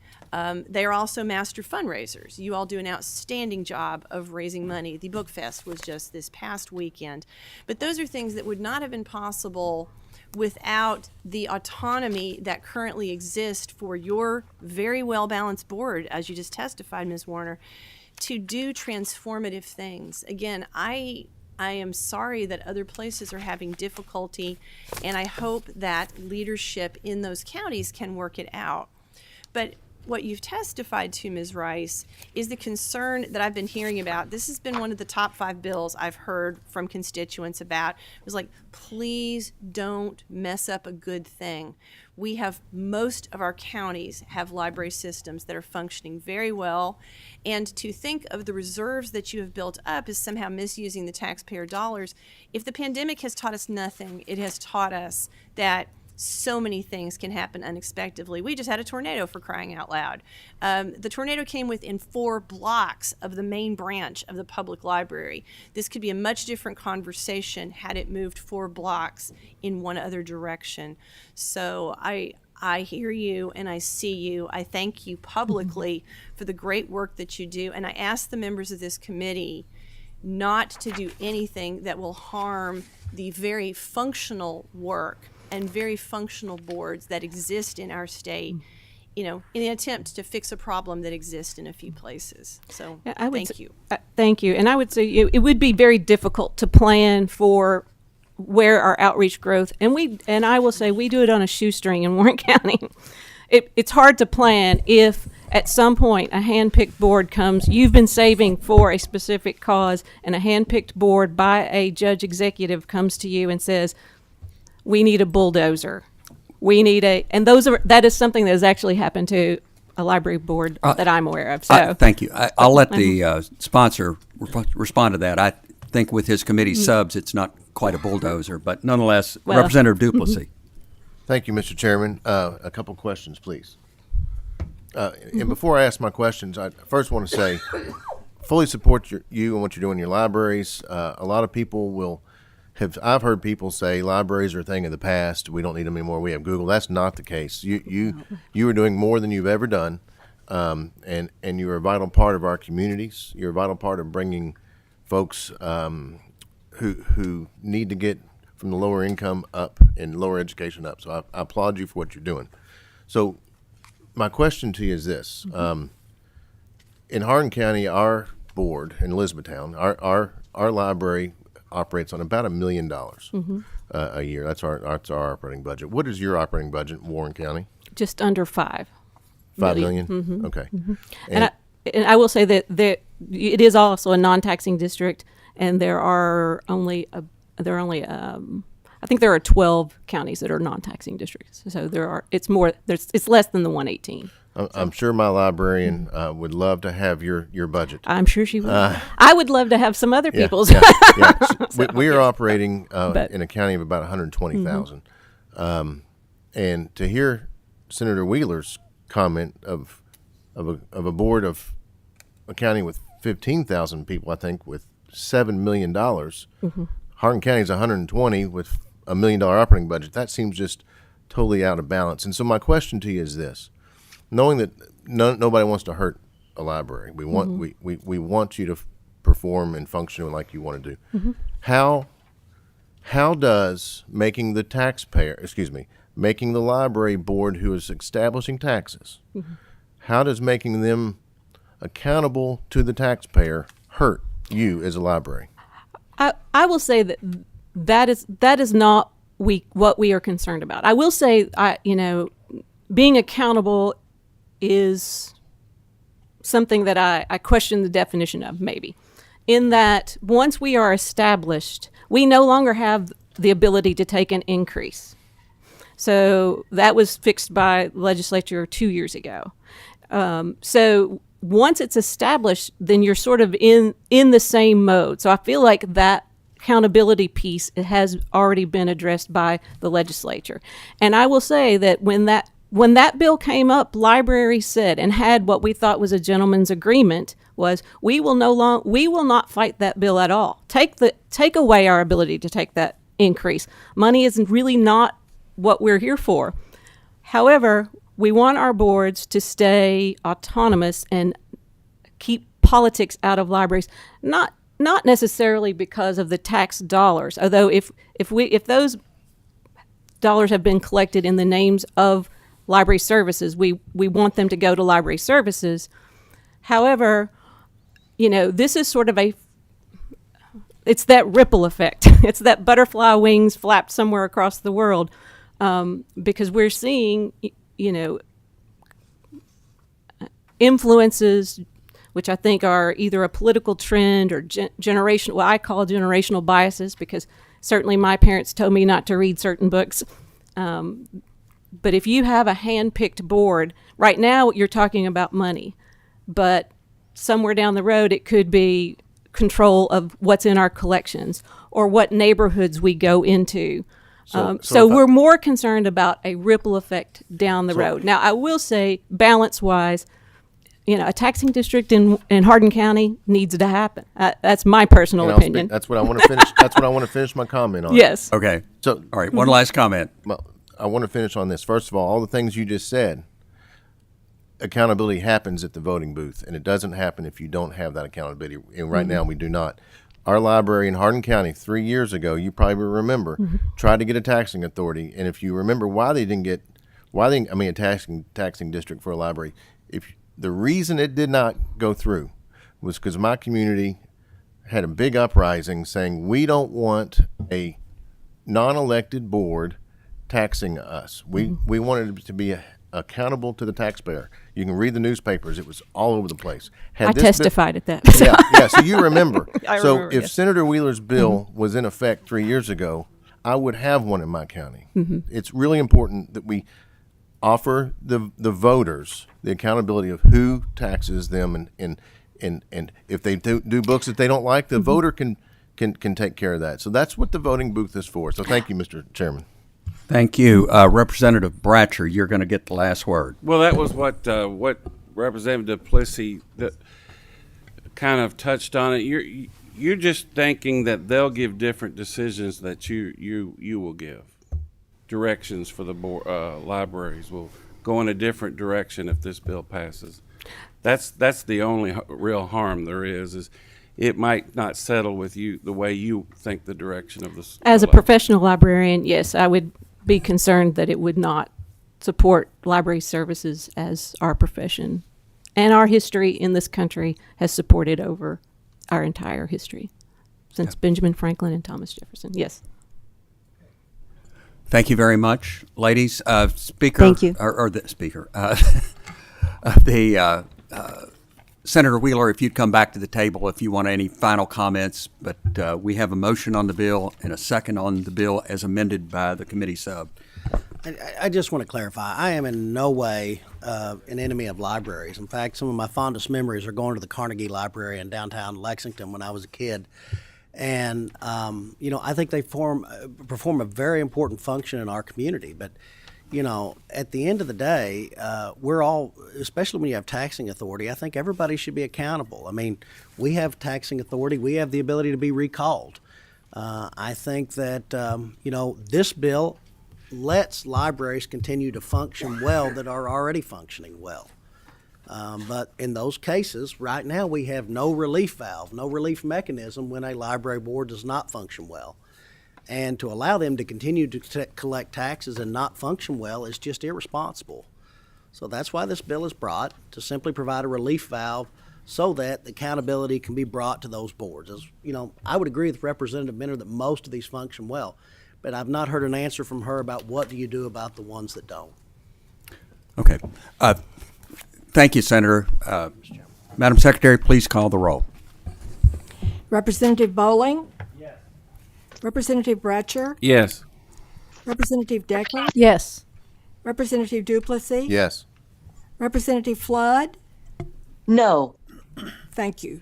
They are also master fundraisers. You all do an outstanding job of raising money. The Book Fest was just this past weekend. But those are things that would not have been possible without the autonomy that currently exists for your very well-balanced board, as you just testified, Ms. Warner, to do transformative things. Again, I am sorry that other places are having difficulty, and I hope that leadership in those counties can work it out. But what you've testified to, Ms. Rice, is the concern that I've been hearing about. This has been one of the top 5 bills I've heard from constituents about. It was like, please don't mess up a good thing. We have, most of our counties have library systems that are functioning very well. And to think of the reserves that you have built up as somehow misusing the taxpayer dollars, if the pandemic has taught us nothing, it has taught us that so many things can happen unexpectedly. We just had a tornado, for crying out loud. The tornado came within 4 blocks of the main branch of the public library. This could be a much different conversation had it moved 4 blocks in one other direction. So I hear you and I see you. I thank you publicly for the great work that you do. And I ask the members of this committee not to do anything that will harm the very functional work and very functional boards that exist in our state, you know, in the attempt to fix a problem that exists in a few places. So Yeah, I would thank say- you. Thank you. And I would say it would be very difficult to plan for where our outreach growth, and I will say we do it on a shoestring in Warren County. It's hard to plan if at some point a hand-picked board comes, you've been saving for a specific cause, and a hand-picked board by a judge executive comes to you and says, we need a bulldozer. We need that is something that has actually happened to a library board that I'm aware of. So thank you. I'll let the sponsor respond to that. I think with his committee subs, it's not quite a bulldozer, but nonetheless, Representative Duplessis. Thank you, Mr. Chairman. A couple questions, please. And before I ask my questions, I first want to say, fully support you and what you're doing in your libraries. A lot of people I've heard people say libraries are a thing of the past. We don't need them anymore. We have Google. That's not the case. You are doing more than you've ever done, and you're a vital part of our communities. You're a vital part of bringing folks who need to get from the lower income up and lower education up. So I applaud you for what you're doing. So my question to you is this. In Hardin County, our board in Elizabethtown, our library operates on about $1 million a year. That's our operating budget. What is your operating budget in Warren County? just under 5 million. Mhm. Okay. And I will say that it is also a non-taxing district, and there are only I think there are 12 counties that are non-taxing districts. So it's less than the 118. I'm sure my librarian would love to have your budget. I'm sure she would. I would love to have some other people's. Yeah. We are operating in a county of about 120,000. And to hear Senator Wheeler's comment of a board of a county with 15,000 people, I think, with $7 million, Hardin County is 120 with $1 million operating budget. That seems just totally out of balance. And so my question to you is this. Knowing that nobody wants to hurt a library, we want we want you to perform and function like you want to do. How does making the library board who is establishing taxes, how does making them accountable to the taxpayer hurt you as a library? I will say that is not what we are concerned about. I will say being accountable is something that I question the definition of, maybe, in that once we are established, we no longer have the ability to take an increase. So that was fixed by legislature 2 years ago. So once it's established, then you're sort of in the same mode. So I feel like that accountability piece has already been addressed by the legislature. And I will say that when that bill came up, libraries said and had what we thought was a gentleman's agreement was we will not fight that bill at all. Take away our ability to take that increase. Money is really not what we're here for. However, we want our boards to stay autonomous and keep politics out of libraries, not necessarily because of the tax dollars, although if those dollars have been collected in the names of library services, we want them to go to library services. However, this is sort of it's that ripple effect. It's that butterfly wings flapped somewhere across the world, because we're seeing, influences which I think are either a political trend or what I call generational biases, because certainly my parents told me not to read certain books. But if you have a hand-picked board, right now you're talking about money, but somewhere down the road it could be control of what's in our collections or what neighborhoods we go into. So we're more concerned about a ripple effect down the road. Now, I will say, balance-wise, a taxing district in Hardin County needs to happen. That's my personal opinion. That's what I want to finish. That's what I want to finish my comment on. Yes. Okay. So, all right. One last comment. Well, I want to finish on this. First of all the things you just said, accountability happens at the voting booth, and it doesn't happen if you don't have that accountability. And right now we do not. Our library in Hardin County 3 years ago, you probably remember, tried to get a taxing authority. And if you remember why they didn't get, a taxing district for a library, if the reason it did not go through was because my community had a big uprising saying we don't want a non-elected board taxing us. We wanted it to be accountable to the taxpayer. You can read the newspapers; it was all over the place. I testified at that. Yeah. So you remember. I so remember, if yes. Senator Wheeler's bill was in effect 3 years ago, I would have one in my county. It's really important that we offer the voters the accountability of who taxes them, and if they do books that they don't like, the voter can take care of that. So that's what the voting booth is for. So thank you, Mr. Chairman. Thank you. Representative Bratcher, you're going to get the last word. Well, that was what Representative Plessy kind of touched on it. You're just thinking that they'll give different decisions that you will give. Directions for the libraries will go in a different direction if this bill passes. That's the only real harm there is it might not settle with you the way you think the direction of this. As a professional librarian, yes, I would be concerned that it would not support library services as our profession and our history in this country has supported over our entire history since Benjamin Franklin and Thomas Jefferson. Yes. Thank you very much, ladies. Speaker, Thank you. Or the speaker, Senator Wheeler, if you'd come back to the table if you want any final comments, but we have a motion on the bill and a second on the bill as amended by the committee sub. I just want to clarify. I am in no way an enemy of libraries. In fact, some of my fondest memories are going to the Carnegie Library in downtown Lexington when I was a kid. And, I think they perform a very important function in our community. But, at the end of the day, we're all, especially when you have taxing authority, I think everybody should be accountable. I mean, we have taxing authority. We have the ability to be recalled. I think that, this bill lets libraries continue to function well that are already functioning well. But in those cases, right now, we have no relief valve, no relief mechanism when a library board does not function well. And to allow them to continue to collect taxes and not function well is just irresponsible. So that's why this bill is brought, to simply provide a relief valve so that the accountability can be brought to those boards. As I would agree with Representative Minter that most of these function well, but I've not heard an answer from her about what do you do about the ones that don't. Okay. Thank you, Senator. Madam Secretary, please call the roll. Representative Bowling? Yes. Representative Bratcher? Yes. Representative Decker? Yes. Representative Duplessis? Yes. Representative Flood? No. Thank you.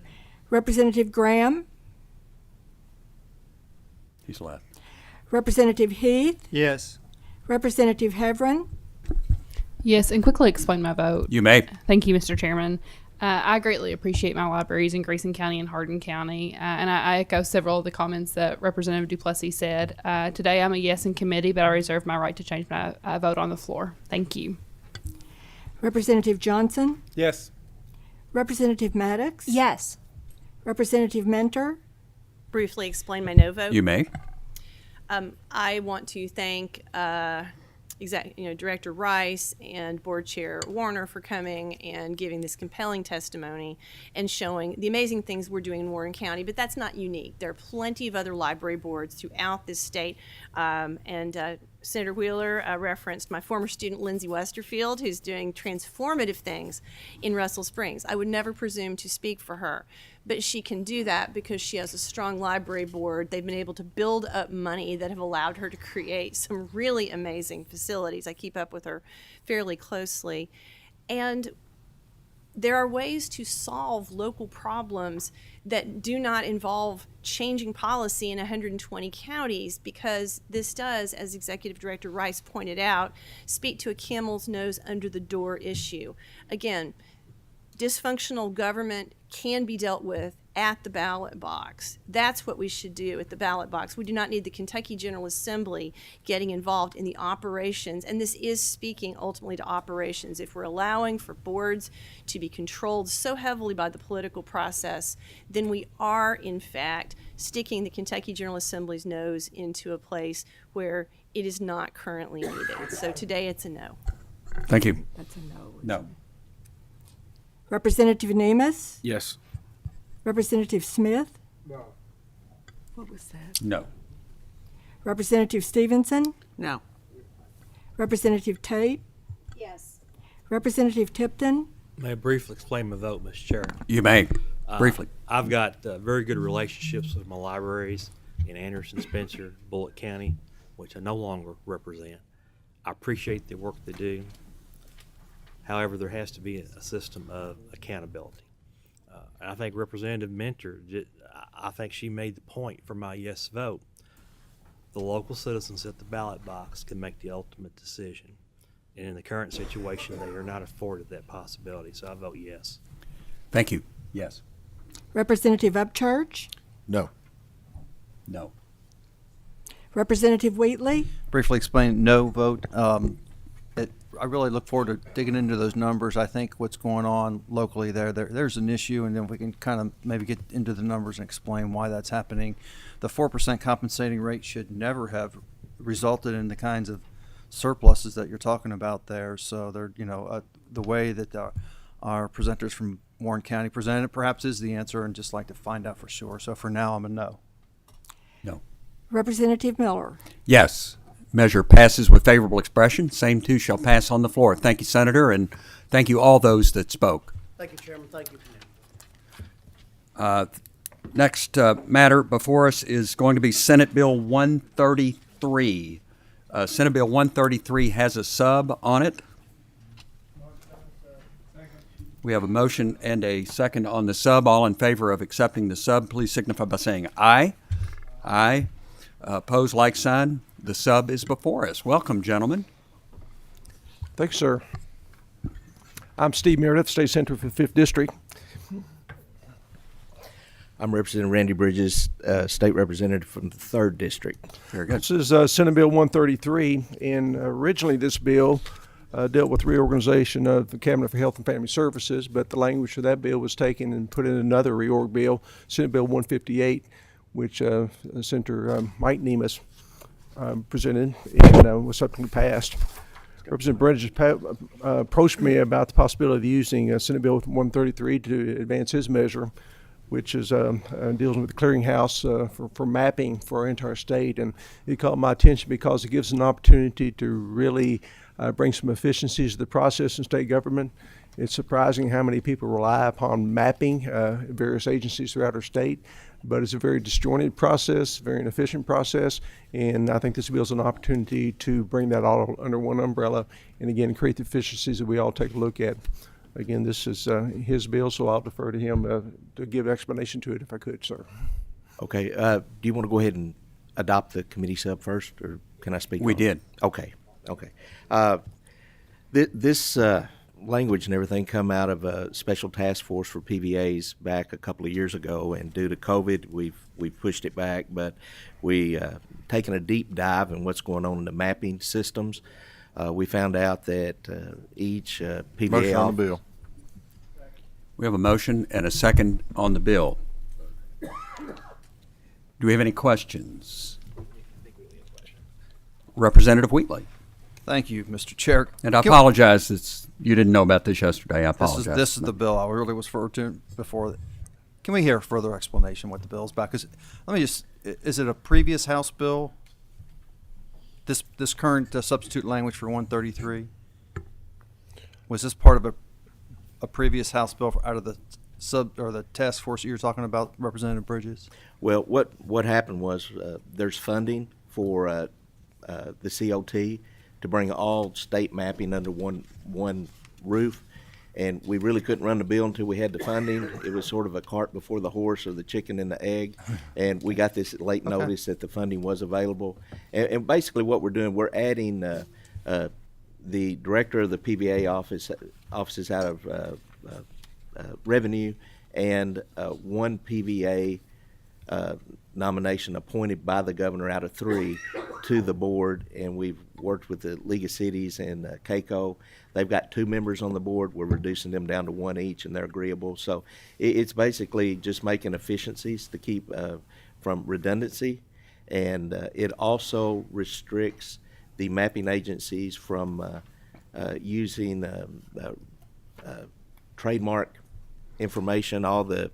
Representative Graham? He's left. Representative Heath? Yes. Representative Heverin? Yes, and quickly explain my vote. You may. Thank you, Mr. Chairman. I greatly appreciate my libraries in Grayson County and Hardin County, and I echo several of the comments that Representative Duplessis said. Today I'm a yes in committee, but I reserve my right to change my vote on the floor. Thank you. Representative Johnson? Yes. Representative Maddox? Yes. Representative Mentor? Briefly explain my no vote. You may. I want to thank Director Rice and Board Chair Warner for coming and giving this compelling testimony and showing the amazing things we're doing in Warren County. But that's not unique. There are plenty of other library boards throughout this state. Senator Wheeler referenced my former student, Lindsay Westerfield, who's doing transformative things in Russell Springs. I would never presume to speak for her, but she can do that because she has a strong library board. They've been able to build up money that have allowed her to create some really amazing facilities. I keep up with her fairly closely. And there are ways to solve local problems that do not involve changing policy in 120 counties, because this does, as Executive Director Rice pointed out, speak to a camel's nose under the door issue. Again, dysfunctional government can be dealt with at the ballot box. That's what we should do at the ballot box. We do not need the Kentucky General Assembly getting involved in the operations, and this is speaking ultimately to operations. If we're allowing for boards to be controlled so heavily by the political process, then we are, in fact, sticking the Kentucky General Assembly's nose into a place where it is not currently needed. So today it's a no. Thank you. That's a no. No. Representative Nemes? Yes. Representative Smith? No. What was that? No. Representative Stevenson? No. Representative Tate? Yes. Representative Tipton? May I briefly explain my vote, Mr. Chair? You may. Briefly. I've got very good relationships with my libraries in Anderson, Spencer, Bullitt County, which I no longer represent. I appreciate the work they do. However, there has to be a system of accountability. And I think Representative Mentor, I think she made the point for my yes vote. The local citizens at the ballot box can make the ultimate decision. And in the current situation, they are not afforded that possibility. So I vote yes. Thank you. Yes. Representative Upchurch? No. No. Representative Wheatley? Briefly explain no vote. I really look forward to digging into those numbers. I think what's going on locally there's an issue, and then we can kind of maybe get into the numbers and explain why that's happening. The 4% compensating rate should never have resulted in the kinds of surpluses that you're talking about there. So they're, the way that our presenters from Warren County presented it perhaps is the answer, and just like to find out for sure. So for now, I'm a no. No. Representative Miller? Yes. Measure passes with favorable expression. Same too shall pass on the floor. Thank you, Senator, and thank you all those that spoke. Thank you, Chairman. Thank you. Next matter before us is going to be Senate Bill 133. Senate Bill 133 has a sub on it. We have a motion and a second on the sub. All in favor of accepting the sub, please signify by saying aye. Aye. Opposed, like sign. The sub is before us. Welcome, gentlemen. Thanks, sir. I'm Steve Meredith, State Senator for the 5th District. I'm Representative Randy Bridges, State Representative from the 3rd District. Very good. This is Senate Bill 133, and originally this bill dealt with reorganization of the Cabinet for Health and Family Services, but the language of that bill was taken and put in another reorg bill, Senate Bill 158, which Senator Mike Nemes presented and was subsequently passed. Representative Bridges approached me about the possibility of using Senate Bill 133 to advance his measure, which is deals with the clearinghouse for mapping for our entire state. And it caught my attention because it gives an opportunity to really bring some efficiencies to the process in state government. It's surprising how many people rely upon mapping various agencies throughout our state, but it's a very disjointed process, very inefficient process, and I think this bill is an opportunity to bring that all under one umbrella and again create the efficiencies that we all take a look at. Again, this is his bill, so I'll defer to him to give explanation to it if I could, sir. Okay. Do you want to go ahead and adopt the committee sub first, or can I speak? We did. Okay. Okay. This language and everything come out of a special task force for PVAs back a couple of years ago, and due to COVID, we've pushed it back, but we taken a deep dive in what's going on in the mapping systems. We found out that each PVA Motion on the bill. We have a motion and a second on the bill. Do we have any questions? Representative Wheatley. Thank you, Mr. Chair. And I apologize, you didn't know about this yesterday. I apologize. This is the bill I really was referred to before. Can we hear further explanation what the bill is about? Because is it a previous House bill? This current substitute language for 133? Was this part of a previous House bill out of the the task force that you're talking about, Representative Bridges? Well, what happened was there's funding for the COT to bring all state mapping under one roof, and we really couldn't run the bill until we had the funding. It was sort of a cart before the horse, or the chicken and the egg, and we got this late notice that the funding was available. And basically what we're doing, we're adding the director of the PVA offices out of revenue, and one PVA nomination appointed by the governor out of 3 to the board, and we've worked with the League of Cities and CAECO. They've got 2 members on the board. We're reducing them down to 1 each, and they're agreeable. So it's basically just making efficiencies to keep from redundancy, and it also restricts the mapping agencies from using trademark information. All the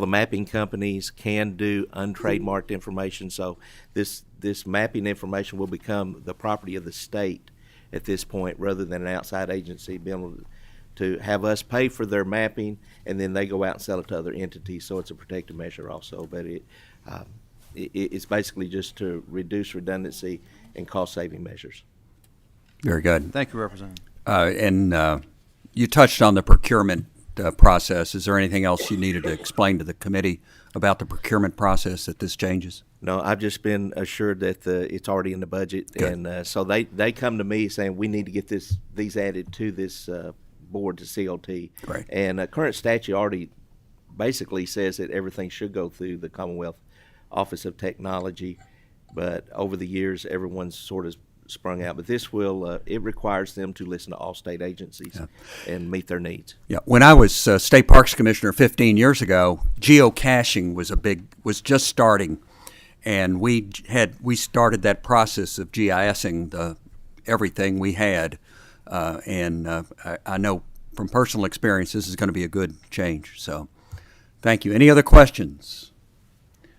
mapping companies can do untrademarked information, so this mapping information will become the property of the state at this point, rather than an outside agency being able to have us pay for their mapping and then they go out and sell it to other entities. So it's a protective measure also, but it's basically just to reduce redundancy and cost-saving measures. Very good. Thank you, Representative. And you touched on the procurement process. Is there anything else you needed to explain to the committee about the procurement process that this changes? No, I've just been assured that it's already in the budget. Good. And so they come to me saying we need to get these added to this board, to COT. Right. And current statute already basically says that everything should go through the Commonwealth Office of Technology, but over the years everyone's sort of sprung out. But this will it requires them to listen to all state agencies and meet their needs. Yeah, when I was State Parks Commissioner 15 years ago, geocaching was just starting, and we started that process of GISing everything we had, and I know from personal experience this is going to be a good change. So, thank you. Any other questions?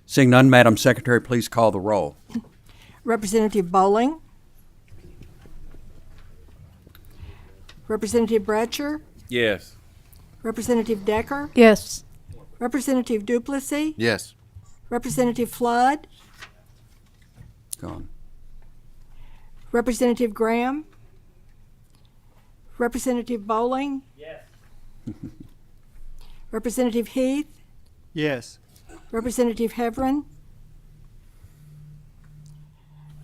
Seeing none, Madam Secretary, please call the roll. Representative Bowling. Representative Bratcher. Yes. Representative Decker. Yes. Representative Duplessis. Yes. Representative Flood. Gone. Representative Graham. Representative Bowling. Yes. Representative Heath. Yes. Representative Heverin.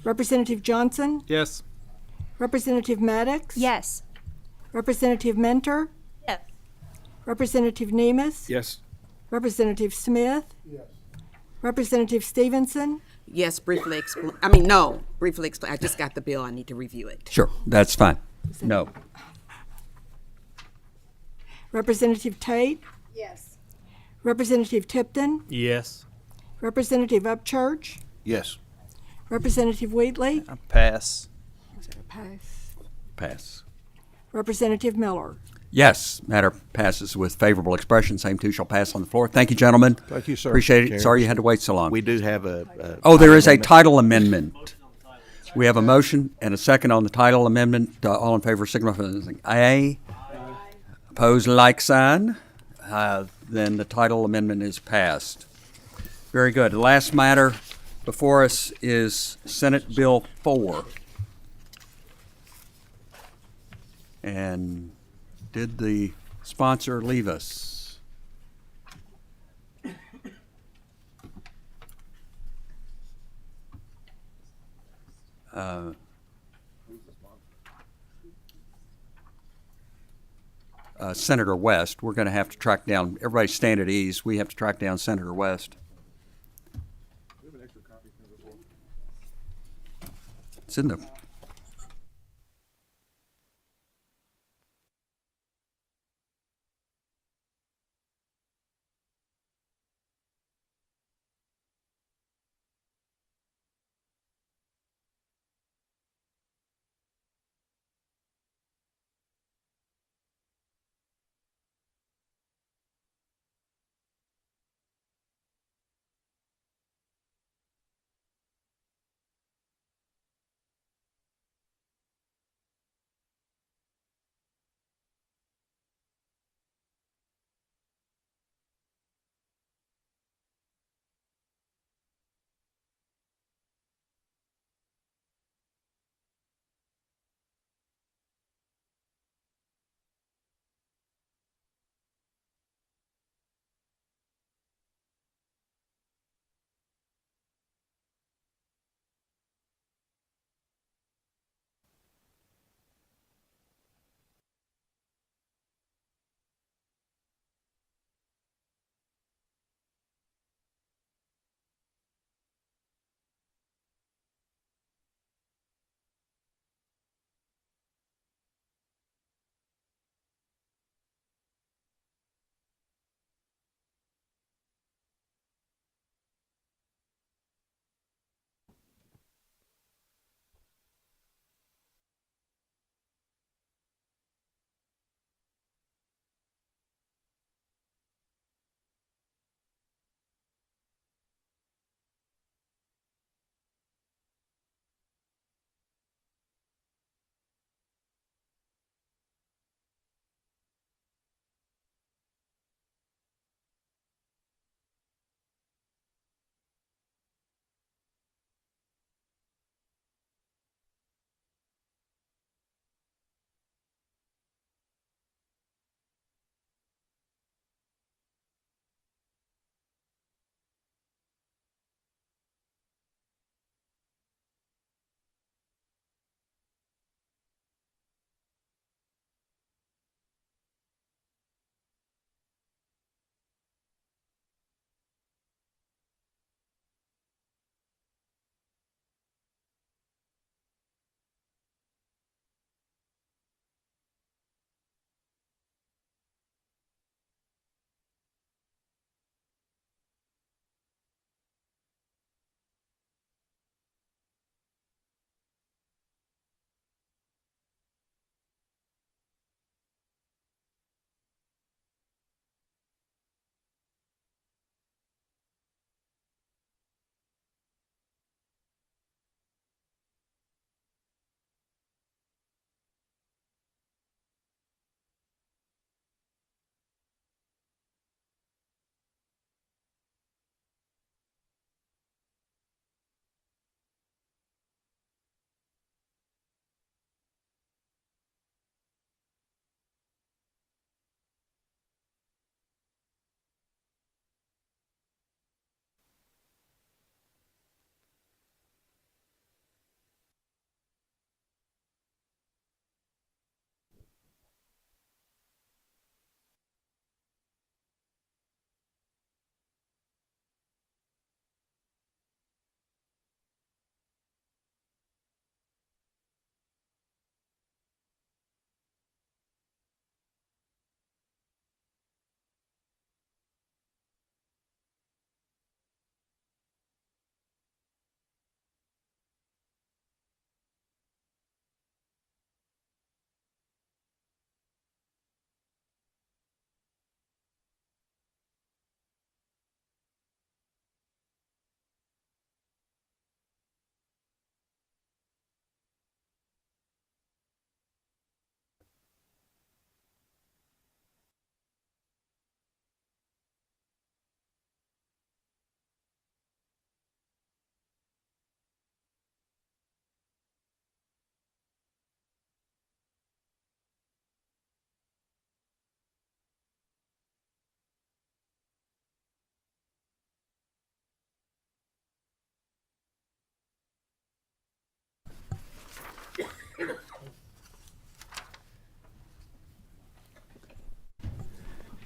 Representative Johnson. Yes. Representative Maddox. Yes. Representative Mentor. Yes. Representative Nemus. Yes. Representative Smith. Yes. Representative Stevenson. Yes, briefly explain. Briefly explain. I just got the bill. I need to review it. Sure, that's fine. No. Representative Tate. Yes. Representative Tipton. Yes. Representative Upchurch. Yes. Representative Wheatley. Pass. Pass. Representative Miller. Yes, matter passes with favorable expression. Same two shall pass on the floor. Thank you, gentlemen. Thank you, sir. Appreciate it. Sorry you had to wait so long. We do have a there is a title amendment. We have a motion and a second on the title amendment. All in favor signify by saying aye. Opposed, like sign. Then the title amendment is passed. Very good. The last matter before us is Senate Bill 4. And did the sponsor leave us? Senator West. We're going to have to track down, everybody stand at ease. We have to track down Senator West. It's in the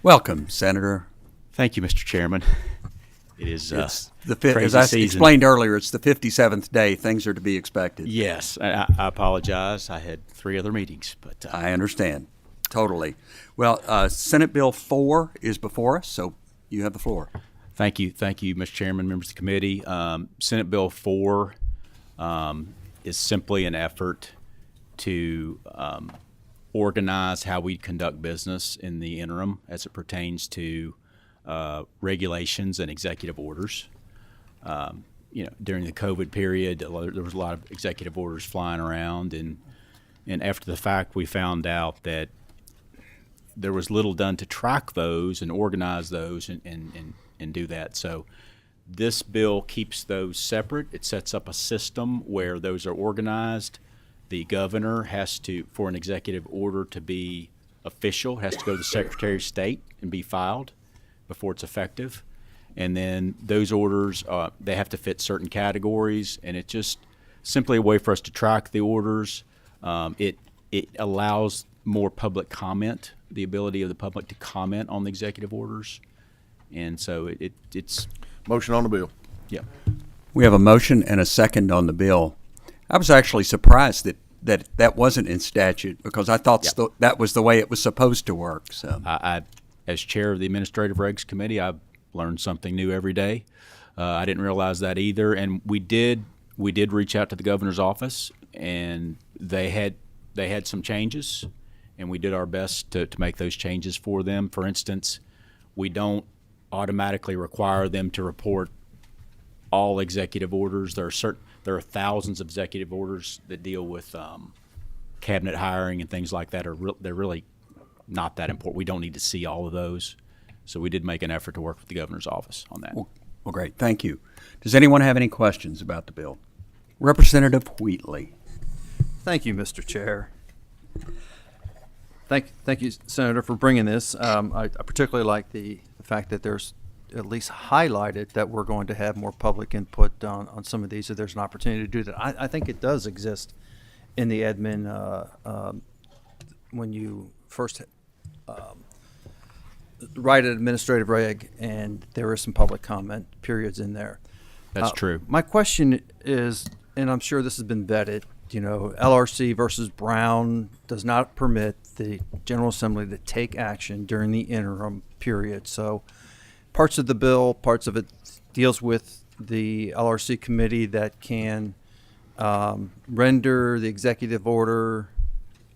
Welcome, Senator. Thank you, Mr. Chairman. It is It's crazy as I season. explained earlier, it's the 57th day. Things are to be expected. Yes, I apologize. I had 3 other meetings, but I understand. Totally. Well, Senate Bill 4 is before us, so you have the floor. Thank you, Mr. Chairman, members of the committee. Senate Bill 4 is simply an effort to organize how we conduct business in the interim as it pertains to regulations and executive orders. During the COVID period, there was a lot of executive orders flying around, and after the fact, we found out that there was little done to track those and organize those and do that. So this bill keeps those separate. It sets up a system where those are organized. The governor has to, for an executive order to be official, has to go to the Secretary of State and be filed before it's effective. And then those orders, they have to fit certain categories, and it's just simply a way for us to track the orders. It allows more public comment, the ability of the public to comment on the executive orders. And so it's motion on the bill. Yeah. We have a motion and a second on the bill. I was actually surprised that wasn't in statute, because I thought that was the way it was supposed to work. So I as chair of the Administrative Regs Committee, I've learned something new every day. I didn't realize that either. And we did reach out to the governor's office, and they had some changes, and we did our best to make those changes for them. For instance, we don't automatically require them to report all executive orders. There are thousands of executive orders that deal with cabinet hiring and things like that. They're really not that important. We don't need to see all of those. So we did make an effort to work with the governor's office on that. Well, great. Thank you. Does anyone have any questions about the bill? Representative Wheatley. Thank you, Mr. Chair. Thank you, Senator, for bringing this. I particularly like the fact that there's at least highlighted that we're going to have more public input on some of these, so there's an opportunity to do that. I think it does exist in the admin when you first write an administrative reg, and there is some public comment periods in there. That's true. My question is, and I'm sure this has been vetted, LRC versus Brown does not permit the General Assembly to take action during the interim period. So parts of the bill, parts of it deals with the LRC committee that can render the executive order,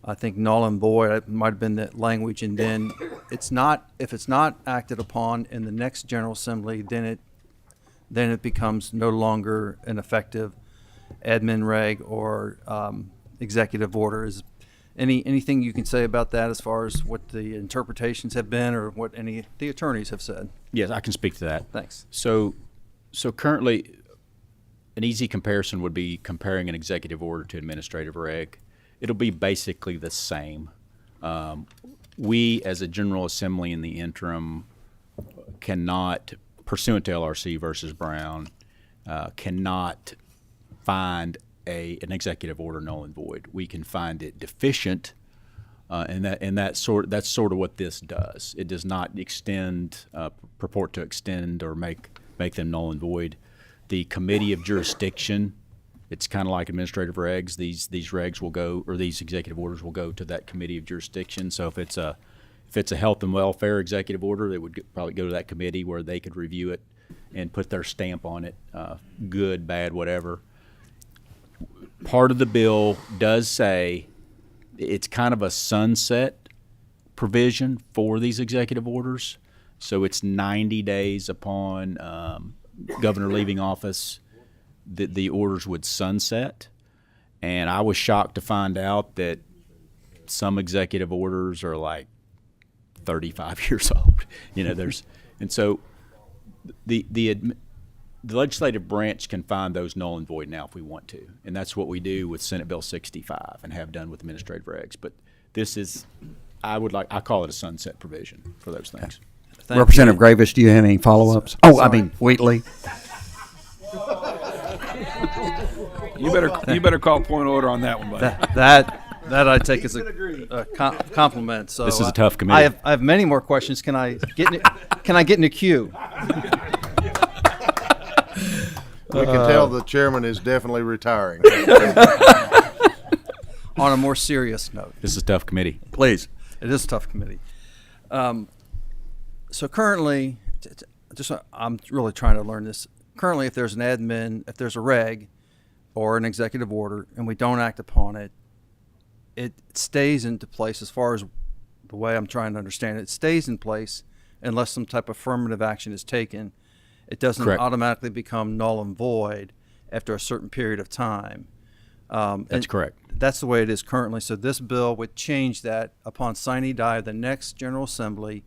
I think, null and void. It might have been that language. And then if it's not acted upon in the next General Assembly, then it becomes no longer an effective admin reg or executive order. Is anything you can say about that as far as what the interpretations have been, or what any of the attorneys have said? Yes, I can speak to that. Thanks. So currently, an easy comparison would be comparing an executive order to administrative reg. It'll be basically the same. We, as a General Assembly in the interim, cannot, pursuant to LRC versus Brown, cannot find an executive order null and void. We can find it deficient, and that's sort of what this does. It does not purport to extend or make them null and void. The committee of jurisdiction, it's kind of like administrative regs. These regs will go, or these executive orders will go to that committee of jurisdiction. So if it's a health and welfare executive order, they would probably go to that committee where they could review it and put their stamp on it, good, bad, whatever. Part of the bill does say it's kind of a sunset provision for these executive orders. So it's 90 days upon governor leaving office that the orders would sunset. And I was shocked to find out that some executive orders are like 35 years old. And so the legislative branch can find those null and void now if we want to, and that's what we do with Senate Bill 65 and have done with administrative regs. But this is, I call it a sunset provision for those things. Representative Gravis, do you have any follow-ups? Wheatley. You better call point of order on that one, buddy. That I take as a compliment. So This is a tough committee. I have many more questions. Can I get in the queue? We can tell the chairman is definitely retiring. On a more serious note, This is a tough committee. Please. it is a tough committee. So currently, I'm really trying to learn this. Currently, if there's an admin, if there's a reg or an executive order, and we don't act upon it, it stays into place. As far as the way I'm trying to understand it, it stays in place unless some type of affirmative action is taken. It doesn't Correct. automatically become null and void after a certain period of time. That's And correct. That's the way it is currently. So this bill would change that upon sine die of the next General Assembly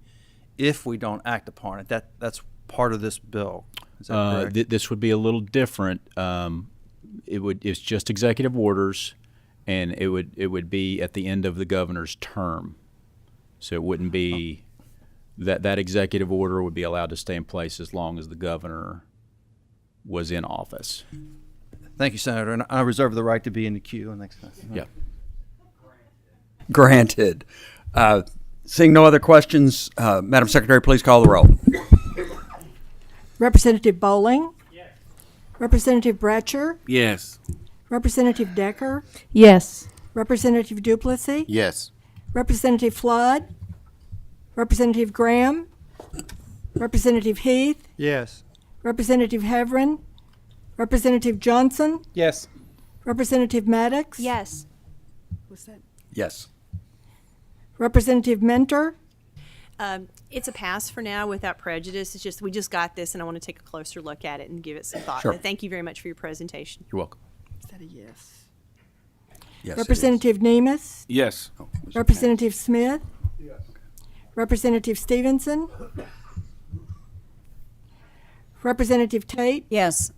if we don't act upon it. That's part of this bill. Is that correct? This would be a little different. It's just executive orders, and it would be at the end of the governor's term. So it wouldn't be that executive order would be allowed to stay in place as long as the governor was in office. Thank you, Senator. And I reserve the right to be in the queue next time. Yeah. Granted. Seeing no other questions, Madam Secretary, please call the roll. Representative Bowling? Yes. Representative Bratcher? Yes. Representative Decker? Yes. Representative Duplessis? Yes. Representative Flood? Representative Graham? Representative Heath? Yes. Representative Heverin? Representative Johnson? Yes. Representative Maddox? Yes. Was that? Yes. Representative Mentor? It's a pass for now without prejudice. It's just, we just got this and I want to take a closer look at it and give it some thought. Sure. But thank you very much for your presentation. You're welcome. Is that a yes? Yes. Representative Nemeth? Yes. Representative Smith? Yes. Representative Stevenson? Representative Tate? Yes.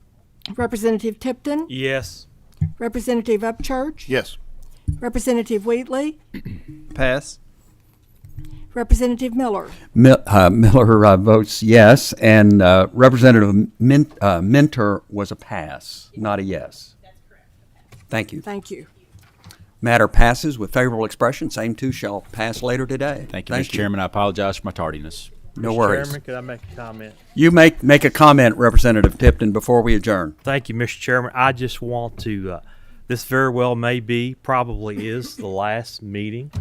Representative Tipton? Yes. Representative Upchurch? Yes. Representative Wheatley? Pass. Representative Miller? Miller votes yes, and Representative Mentor was a pass, not a yes. That's correct. Thank you. Thank you. Matter passes with favorable expression. Same two shall pass later today. Thank you, Mr. Chairman. I apologize for my tardiness. No Mr. worries. Chairman, could I make a comment? You make a comment, Representative Tipton, before we adjourn. Thank you, Mr. Chairman. I just want to, this very well may be, probably is the last meeting.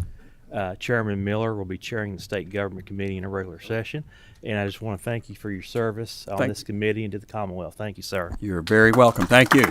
Chairman Miller will be chairing the State Government Committee in a regular session. And I just want to thank you for your service on this committee and to the Commonwealth. Thank you, sir. You're very welcome. Thank you.